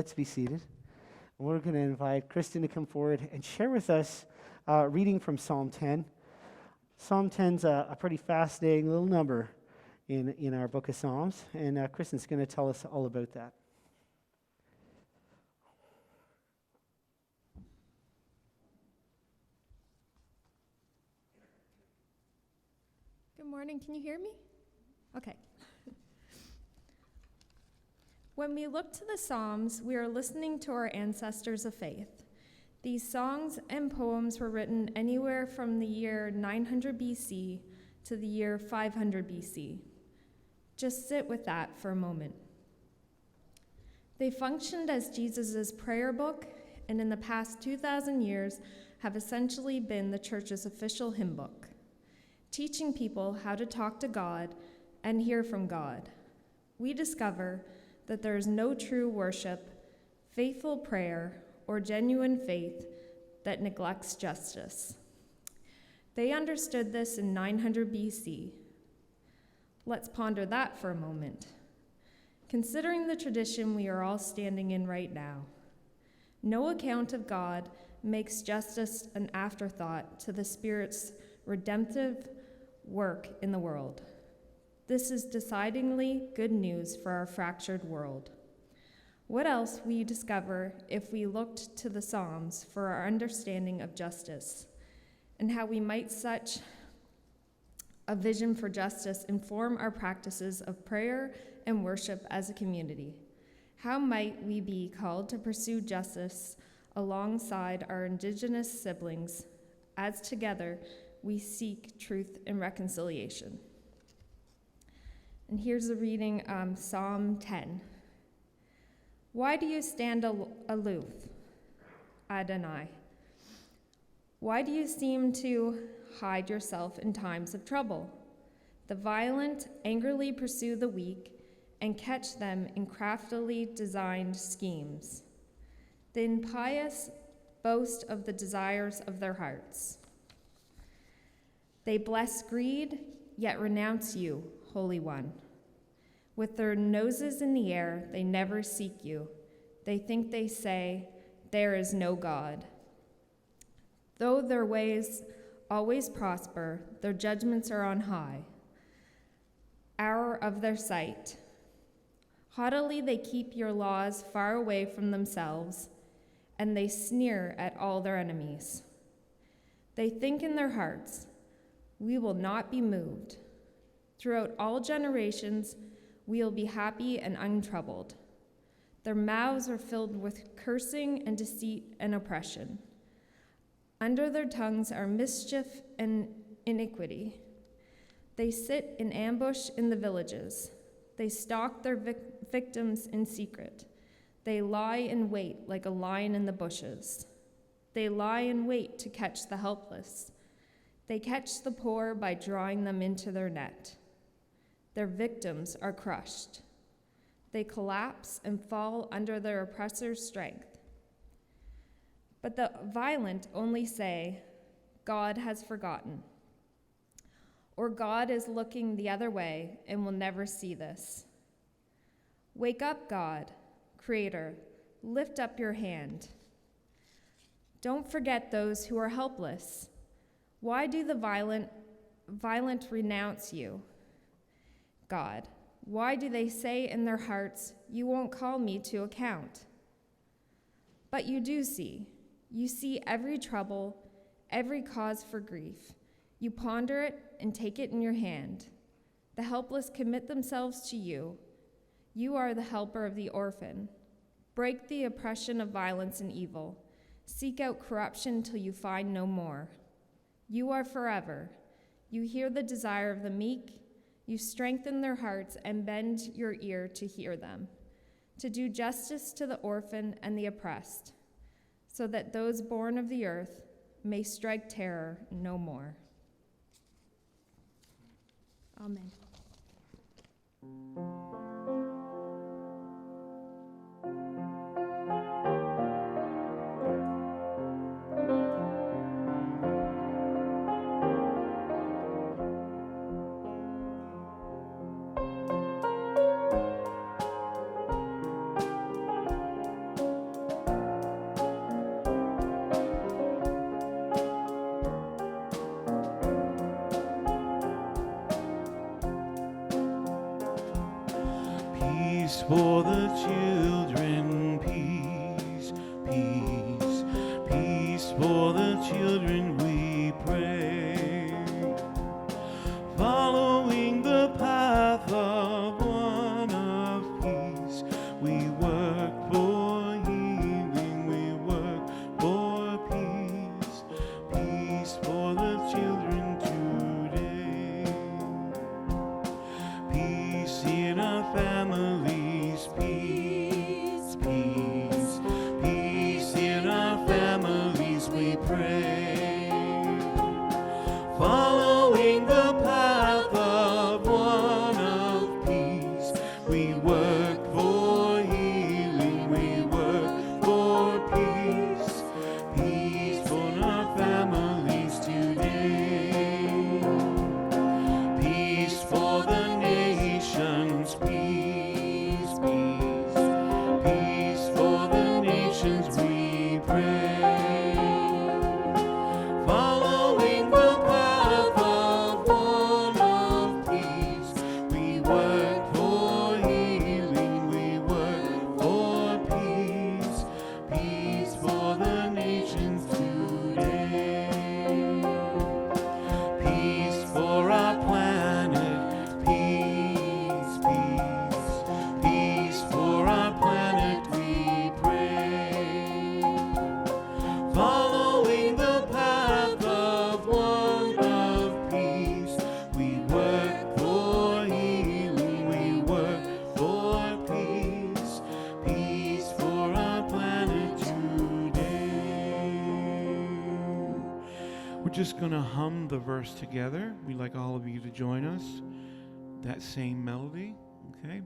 let's be seated. We're going to invite Kristen to come forward and share with us reading from Psalm 10. Psalm 10's a pretty fascinating little number in our book of Psalms, and Kristen's going to tell us all about that. Good morning. Can you hear me? Okay. When we look to the Psalms, we are listening to our ancestors of faith. These songs and poems were written anywhere from the year 900 BC to the year 500 BC. Just sit with that for a moment. They functioned as Jesus' prayer book, and in the past 2,000 years have essentially been the church's official hymn book, teaching people how to talk to God and hear from God. We discover that there is no true worship, faithful prayer, or genuine faith that neglects justice. They understood this in 900 BC. Let's ponder that for a moment. Considering the tradition we are all standing in right now, no account of God makes justice an afterthought to the Spirit's redemptive work in the world. This is decidedly good news for our fractured world. What else will you discover if we looked to the Psalms for our understanding of justice, and how we might such a vision for justice inform our practices of prayer and worship as a community? How might we be called to pursue justice alongside our Indigenous siblings, as together we seek truth and reconciliation? And here's the reading, Psalm 10. Why do you stand aloof, Adonai? Why do you seem to hide yourself in times of trouble? The violent angrily pursue the weak and catch them in craftily designed schemes. The impious boast of the desires of their hearts. They bless greed, yet renounce you, Holy One. With their noses in the air, they never seek you. They think they say, there is no God. Though their ways always prosper, their judgments are on high, hour of their sight. Haughtily they keep your laws far away from themselves, and they sneer at all their enemies. They think in their hearts, we will not be moved. Throughout all generations, we will be happy and untroubled. Their mouths are filled with cursing and deceit and oppression. Under their tongues are mischief and iniquity. They sit in ambush in the villages. They stalk their victims in secret. They lie in wait like a lion in the bushes. They lie in wait to catch the helpless. They catch the poor by drawing them into their net. Their victims are crushed. They collapse and fall under their oppressor's strength. But the violent only say, God has forgotten, or God is looking the other way and will never see this. Wake up, God, Creator, lift up your hand. Don't forget those who are helpless. Why do the violent renounce you? God, why do they say in their hearts, you won't call me to account? But you do see. You see every trouble, every cause for grief. You ponder it and take it in your hand. The helpless commit themselves to you. You are the helper of the orphan. Break the oppression of violence and evil. Seek out corruption till you find no more. You are forever. You hear the desire of the meek. You strengthen their hearts and bend your ear to hear them, to do justice to the orphan and the oppressed, so that those born of the earth may strike terror no more. Amen. Peace for the children, peace, peace, peace for the children, we pray. Following the path of one of peace, we work for healing, we work for peace, peace for the children today. Peace in our families, peace, peace, peace in our families, we pray. Following the path of one of peace, we work for healing, we work for peace, peace for our families today. Peace for the nations, peace, peace, peace for the nations, we pray. Following the path of one of peace, we work for healing, we work for peace, peace for the nations today. Peace for our planet, peace, peace, peace for our planet, we pray. Following the path of one of peace, we work for healing, we work for peace, peace for our planet today. We're just going to hum the verse together. We'd like all of you to join us. That same melody, okay?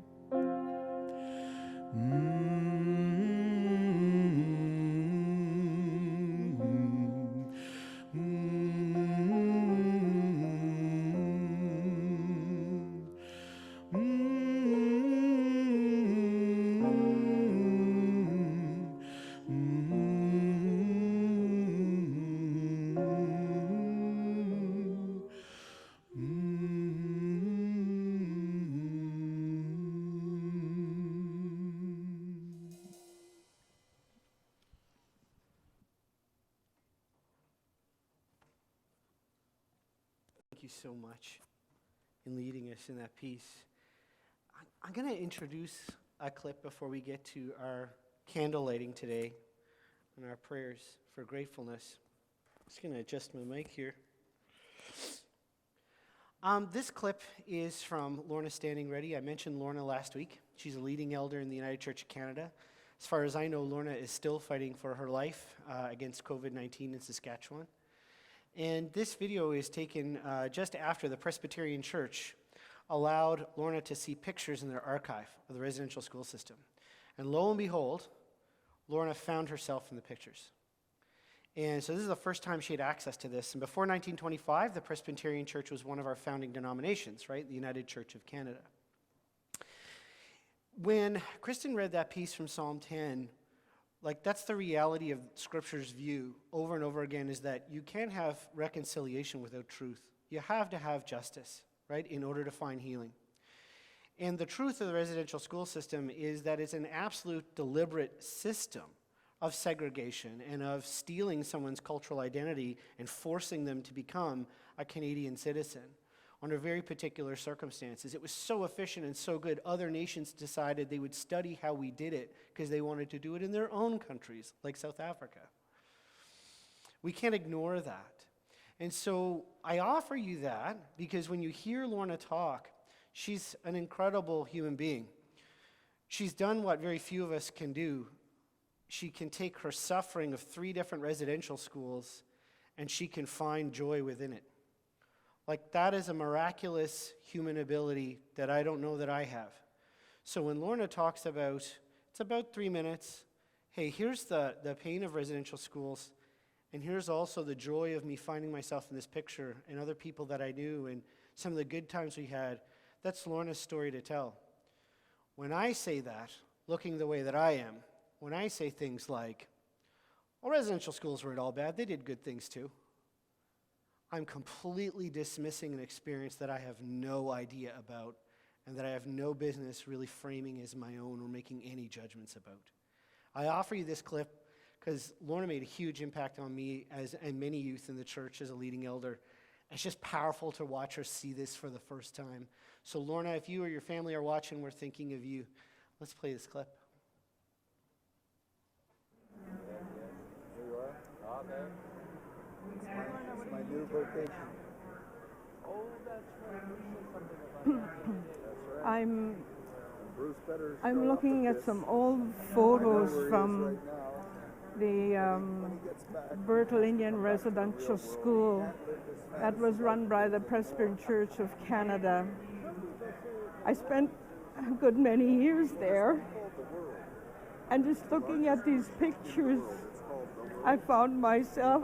Thank you so much in leading us in that piece. I'm going to introduce a clip before we get to our candle lighting today and our prayers for gratefulness. Just going to adjust my mic here. This clip is from Lorna Standing Ready. I mentioned Lorna last week. She's a leading elder in the United Church of Canada. As far as I know, Lorna is still fighting for her life against COVID-19 in Saskatchewan. And this video is taken just after the Presbyterian Church allowed Lorna to see pictures in their archive of the residential school system. And lo and behold, Lorna found herself in the pictures. And so this is the first time she had access to this. And before 1925, the Presbyterian Church was one of our founding denominations, right? The United Church of Canada. When Kristen read that piece from Psalm 10, like that's the reality of Scripture's view over and over again, is that you can't have reconciliation without truth. You have to have justice, right, in order to find healing. And the truth of the residential school system is that it's an absolute deliberate system of segregation and of stealing someone's cultural identity and forcing them to become a Canadian citizen under very particular circumstances. It was so efficient and so good, other nations decided they would study how we did it because they wanted to do it in their own countries, like South Africa. We can't ignore that. And so I offer you that because when you hear Lorna talk, she's an incredible human being. She's done what very few of us can do. She can take her suffering of 3 different residential schools and she can find joy within it. Like, that is a miraculous human ability that I don't know that I have. So when Lorna talks about, it's about 3 minutes, hey, here's the pain of residential schools, and here's also the joy of me finding myself in this picture and other people that I knew and some of the good times we had. That's Lorna's story to tell. When I say that, looking the way that I am, when I say things like, well, residential schools weren't all bad, they did good things too, I'm completely dismissing an experience that I have no idea about and that I have no business really framing as my own or making any judgments about. I offer you this clip because Lorna made a huge impact on me and many youth in the church as a leading elder. It's just powerful to watch her see this for the first time. So Lorna, if you or your family are watching, we're thinking of you. Let's play this clip. Here you are. Okay. It's my new vocation. Oh, that's right. You said something about that. That's right. I'm looking at some old photos from the Berthold Indian Residential School that was run by the Presbyterian Church of Canada. I spent a good many years there, and just looking at these pictures, I found myself,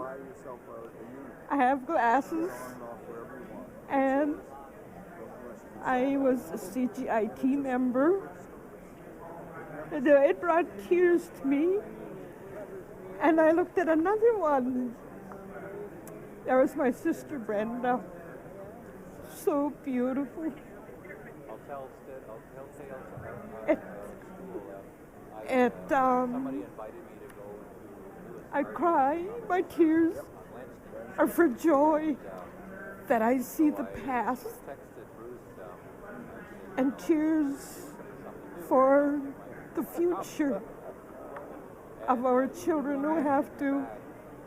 I have glasses, and I was a CGIT member. And it brought tears to me. And I looked at another one. There was my sister Brenda. So beautiful. I cry. My tears are for joy that I see the past, and tears for the future of our children who have to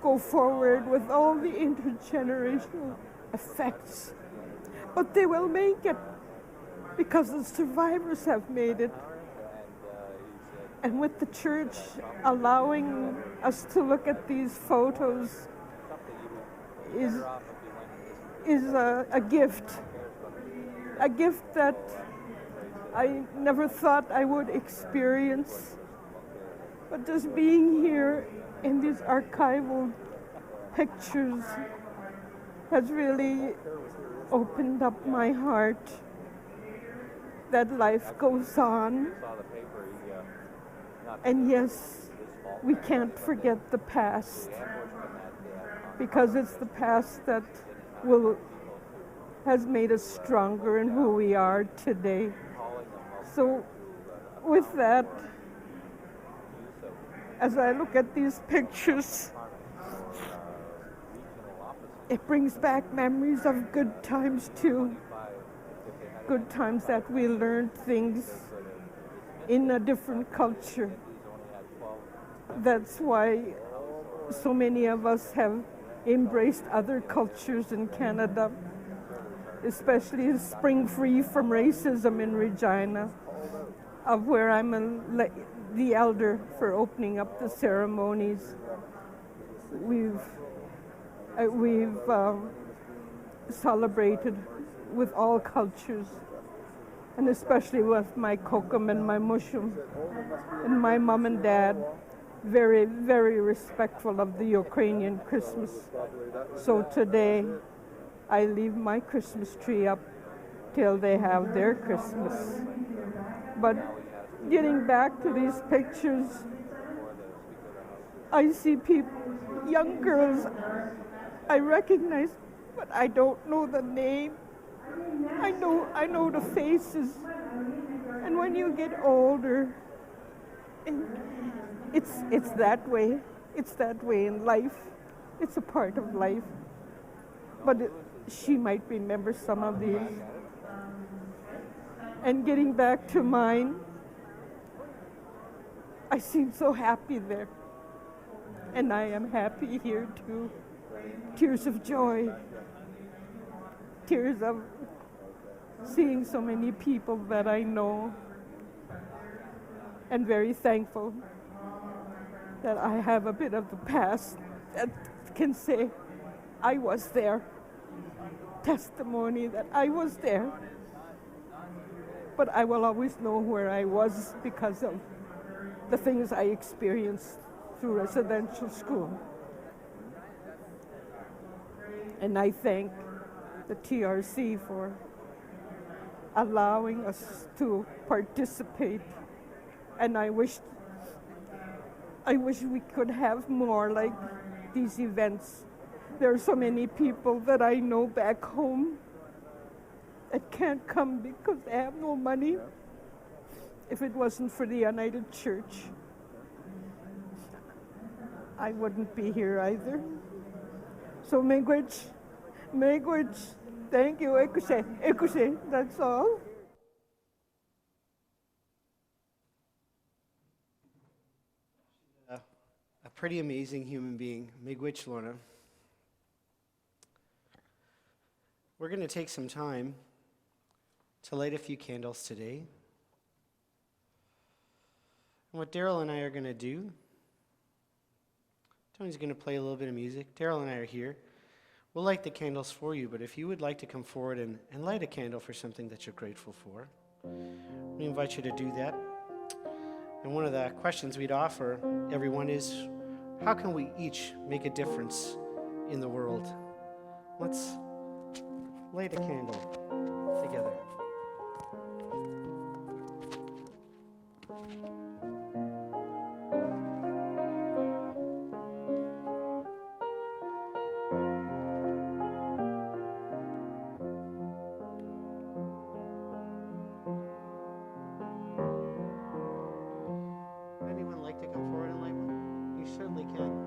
go forward with all the intergenerational effects. But they will make it because the survivors have made it. And with the church allowing us to look at these photos is a gift that I never thought I would experience. But just being here in these archival pictures has really opened up my heart that life goes on. And yes, we can't forget the past, because it's the past that has made us stronger in who we are today. So with that, as I look at these pictures, it brings back memories of good times too. Good times that we learned things in a different culture. That's why so many of us have embraced other cultures in Canada, especially Spring Free from Racism in Regina, of where I'm the elder for opening up the ceremonies. We've celebrated with all cultures, and especially with my kokum and my mushum, and my mom and dad, very, very respectful of the Ukrainian Christmas. So today, I leave my Christmas tree up till they have their Christmas. But getting back to these pictures, I see people, young girls I recognize, but I don't know the name. I know the faces. And when you get older, it's that way. It's that way in life. It's a part of life. But she might remember some of these. And getting back to mine, I seem so happy there. And I am happy here too. Tears of joy. Tears of seeing so many people that I know. And very thankful that I have a bit of the past that can say I was there. Testimony that I was there. But I will always know where I was because of the things I experienced through residential school. And I thank the TRC for allowing us to participate. And I wish we could have more like these events. There are so many people that I know back home that can't come because they have no money. If it wasn't for the United Church, I wouldn't be here either. So miigwech, thank you, ekuse, that's all. A pretty amazing human being, miigwech Lorna. We're going to take some time to light a few candles today. And what Daryl and I are going to do, Tony's going to play a little bit of music. Daryl and I are here. We'll light the candles for you, but if you would like to come forward and light a candle for something that you're grateful for, we invite you to do that. And one of the questions we'd offer everyone is, how can we each make a difference in the world? Let's light a candle together. Anyone like to come forward and light one? You certainly can.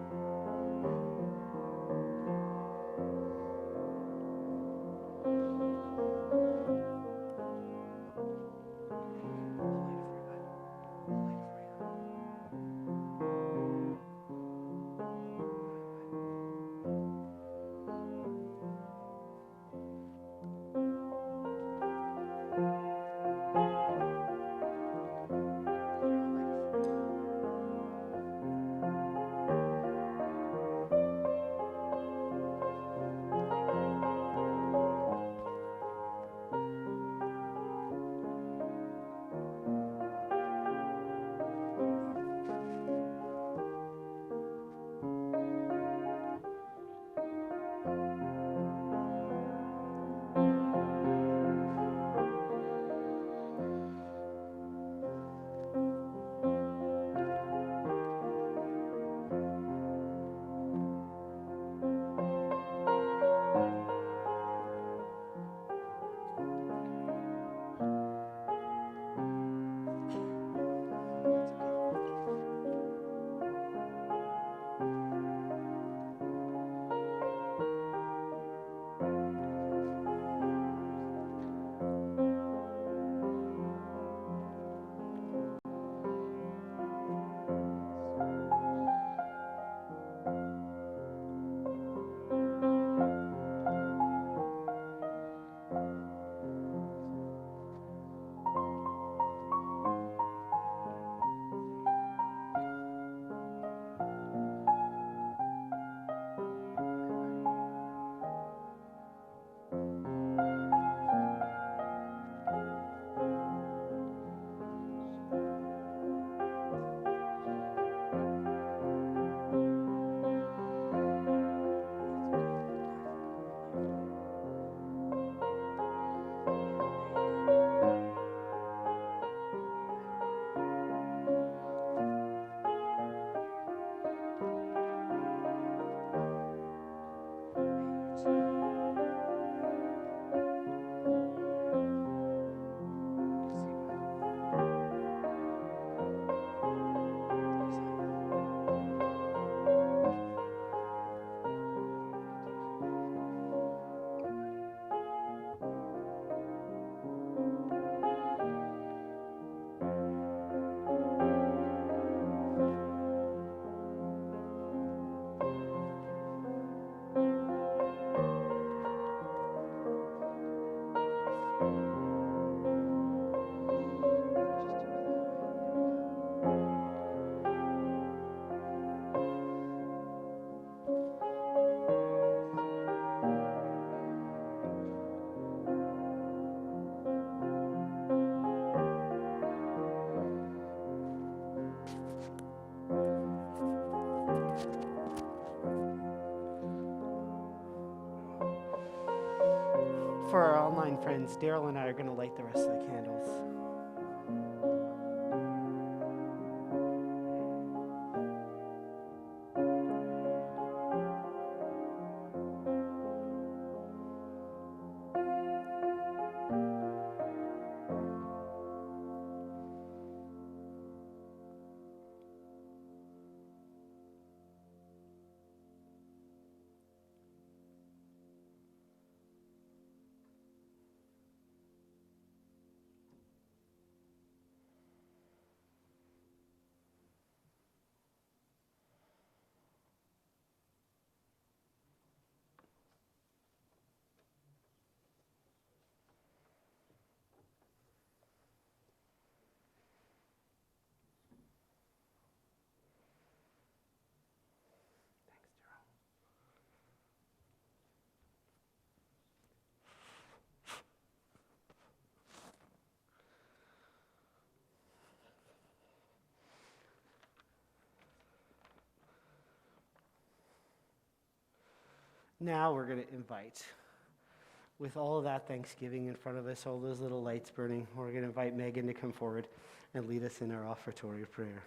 For our online friends, Daryl and I are going to light the rest of the candles. Now we're going to invite, with all of that Thanksgiving in front of us, all those little lights burning, we're going to invite Megan to come forward and lead us in our offertory prayer.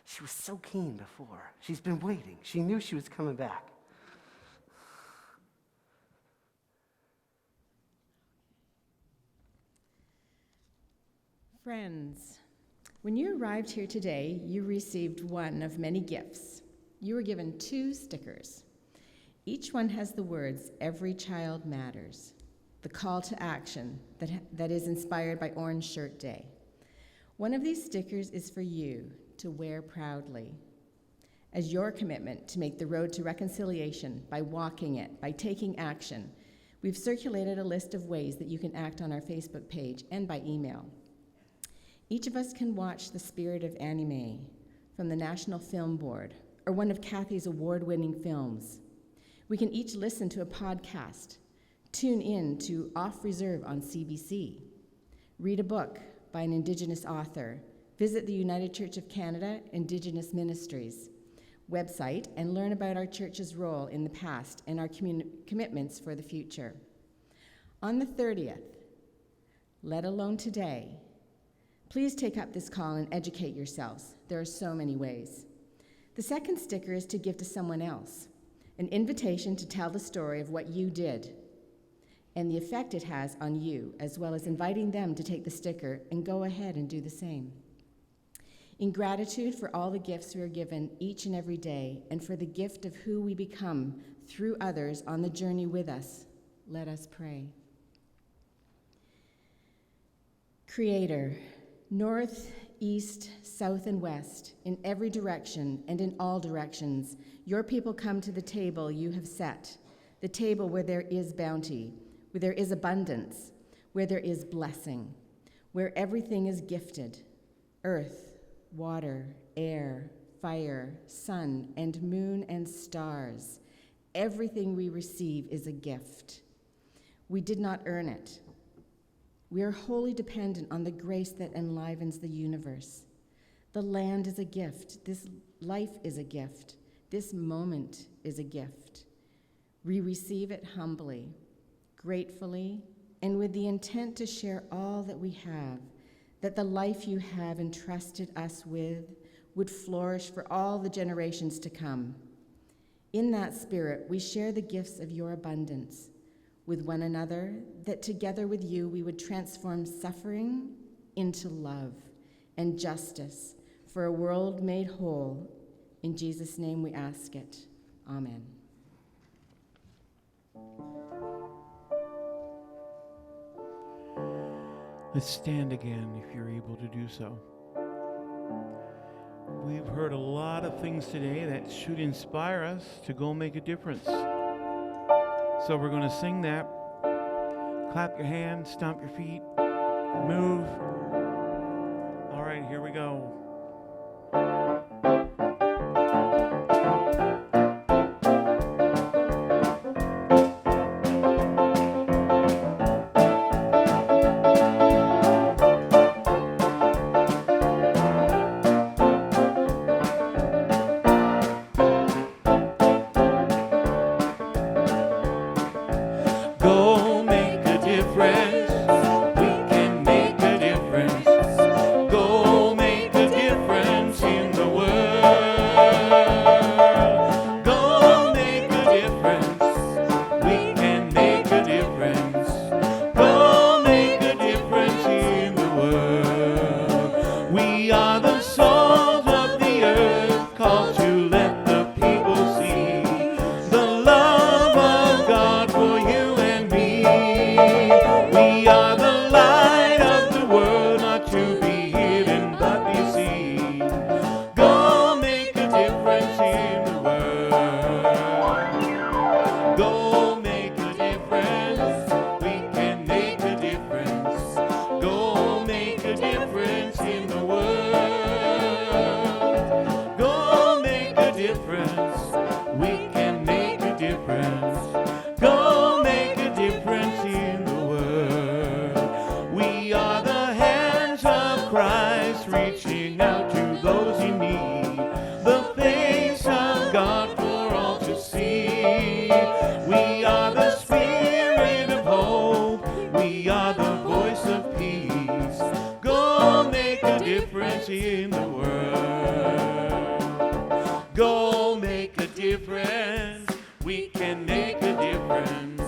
She was so keen before. She's been waiting. She knew she was coming back. Friends, when you arrived here today, you received one of many gifts. You were given 2 stickers. Each one has the words, "Every child matters," the call to action that is inspired by Orange Shirt Day. One of these stickers is for you to wear proudly as your commitment to make the road to reconciliation by walking it, by taking action. We've circulated a list of ways that you can act on our Facebook page and by email. Each of us can watch The Spirit of Anime from the National Film Board or one of Kathy's award-winning films. We can each listen to a podcast, tune in to Off Reserve on CBC, read a book by an Indigenous author, visit the United Church of Canada Indigenous Ministries website, and learn about our church's role in the past and our commitments for the future. On the 30th, let alone today, please take up this call and educate yourselves. There are so many ways. The second sticker is to give to someone else, an invitation to tell the story of what you did and the effect it has on you, as well as inviting them to take the sticker and go ahead and do the same. In gratitude for all the gifts we are given each and every day, and for the gift of who we become through others on the journey with us, let us pray. Creator, north, east, south, and west, in every direction and in all directions, your people come to the table you have set, the table where there is bounty, where there is abundance, where there is blessing, where everything is gifted, earth, water, air, fire, sun, and moon, and stars. Everything we receive is a gift. We did not earn it. We are wholly dependent on the grace that enlivens the universe. The land is a gift. This life is a gift. This moment is a gift. We receive it humbly, gratefully, and with the intent to share all that we have, that the life you have entrusted us with would flourish for all the generations to come. In that spirit, we share the gifts of your abundance with one another, that together with you we would transform suffering into love and justice for a world made whole. In Jesus' name we ask it. Amen. Let's stand again if you're able to do so. We've heard a lot of things today that should inspire us to go make a difference. So we're going to sing that. Clap your hands, stomp your feet, move. All right, here we go. those in need, the face of God for all to see. We are the spirit of hope. We are the voice of peace. Go make a difference in the world. Go make a difference. We can make a difference.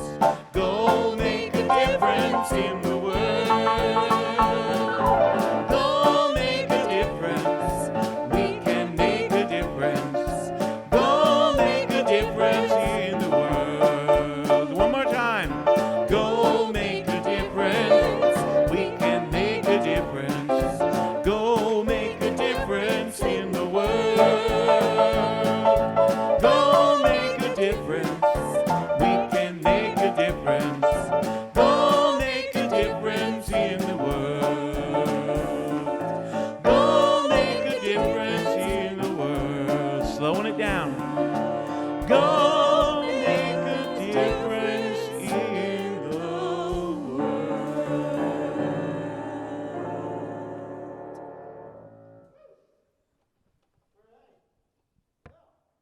Go make a difference in the world. Go make a difference. We can make a difference. Go make a difference in the world. One more time. Go make a difference. We can make a difference. Go make a difference in the world. Go make a difference. We can make a difference. Go make a difference in the world. Go make a difference in the world. Slowing it down. Go make a difference in the world.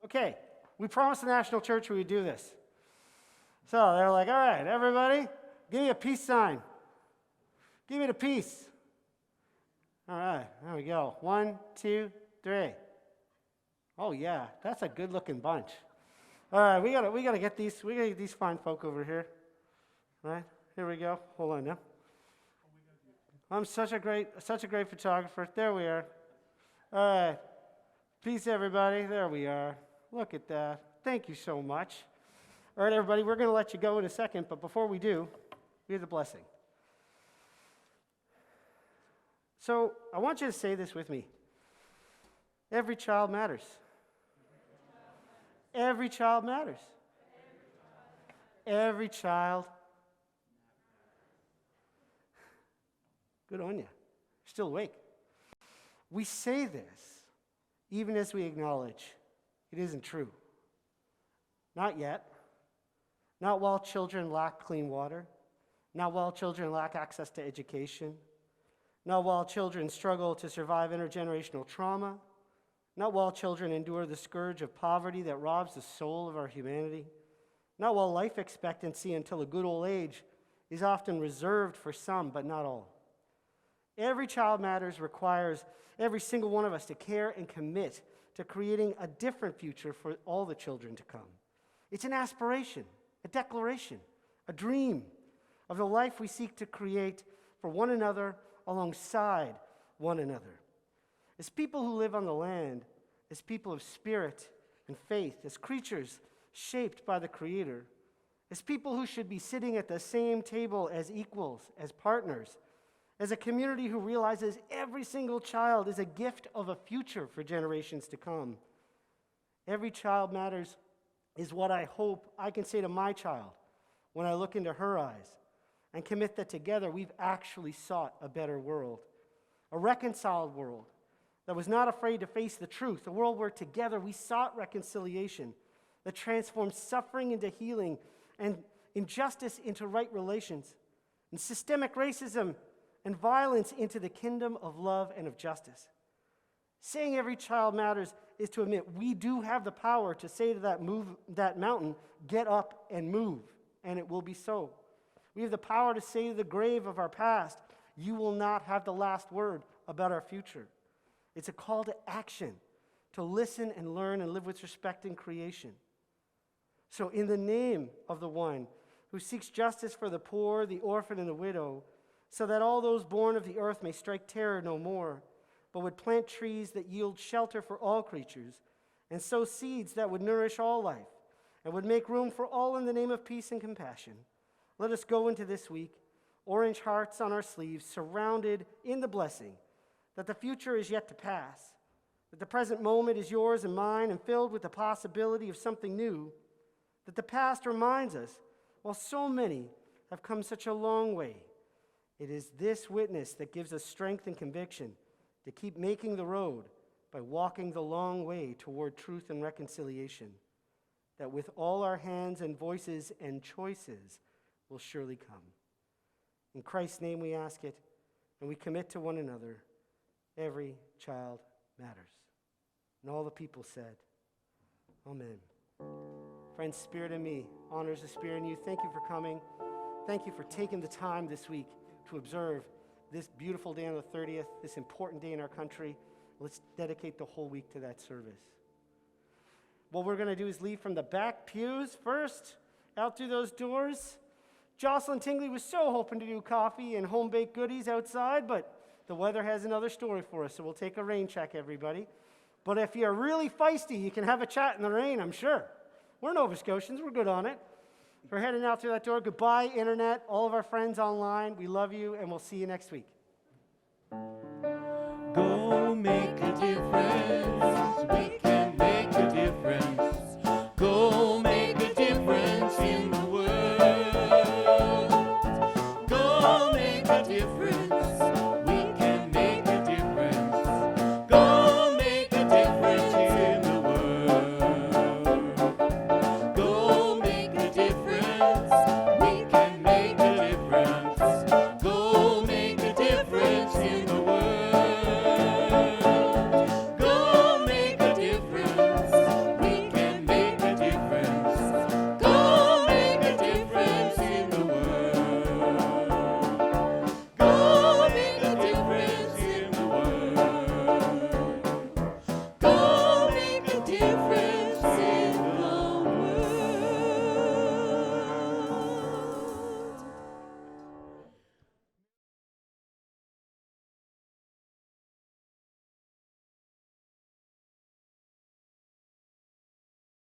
Okay, we promised the National Church we would do this. So they're like, all right, everybody, give me a peace sign. Give me the peace. All right, there we go. 1, 2, 3. Oh yeah, that's a good-looking bunch. All right, we gotta get these fine folk over here. All right, here we go. Hold on now. I'm such a great photographer. There we are. All right, peace, everybody. There we are. Look at that. Thank you so much. All right, everybody, we're going to let you go in a second, but before we do, we have the blessing. So I want you to say this with me. Every child matters. Every child matters. Every child. Good on you. Still awake. We say this even as we acknowledge it isn't true. Not yet. Not while children lack clean water. Not while children lack access to education. Not while children struggle to survive intergenerational trauma. Not while children endure the scourge of poverty that robs the soul of our humanity. Not while life expectancy until a good old age is often reserved for some, but not all. Every Child Matters requires every single one of us to care and commit to creating a different future for all the children to come. It's an aspiration, a declaration, a dream of the life we seek to create for one another alongside one another. As people who live on the land, as people of spirit and faith, as creatures shaped by the Creator, as people who should be sitting at the same table as equals, as partners, as a community who realizes every single child is a gift of a future for generations to come. Every Child Matters is what I hope I can say to my child when I look into her eyes and commit that together we've actually sought a better world, a reconciled world that was not afraid to face the truth, a world where together we sought reconciliation that transforms suffering into healing and injustice into right relations, and systemic racism and violence into the kingdom of love and of justice. Saying every child matters is to admit we do have the power to say to that mountain, get up and move, and it will be so. We have the power to say to the grave of our past, you will not have the last word about our future. It's a call to action, to listen and learn and live with respect in creation. So in the name of the one who seeks justice for the poor, the orphan, and the widow, so that all those born of the earth may strike terror no more, but would plant trees that yield shelter for all creatures, and sow seeds that would nourish all life, and would make room for all in the name of peace and compassion. Let us go into this week, orange hearts on our sleeves, surrounded in the blessing that the future is yet to pass, that the present moment is yours and mine and filled with the possibility of something new, that the past reminds us, while so many have come such a long way, it is this witness that gives us strength and conviction to keep making the road by walking the long way toward truth and reconciliation, that with all our hands and voices and choices will surely come. In Christ's name we ask it, and we commit to one another, every child matters. And all the people said, Amen. Friends, Spirit in me honors the Spirit in you. Thank you for coming. Thank you for taking the time this week to observe this beautiful day on the 30th, this important day in our country. Let's dedicate the whole week to that service. What we're going to do is leave from the back pews first, out through those doors. Jocelyn Tingley was so hoping to do coffee and home-baked goodies outside, but the weather has another story for us, so we'll take a rain check, everybody. But if you're really feisty, you can have a chat in the rain, I'm sure. We're Nova Scotians. We're good on it. We're heading out through that door. Goodbye, Internet, all of our friends online. We love you, and we'll see you next week. Go make a difference.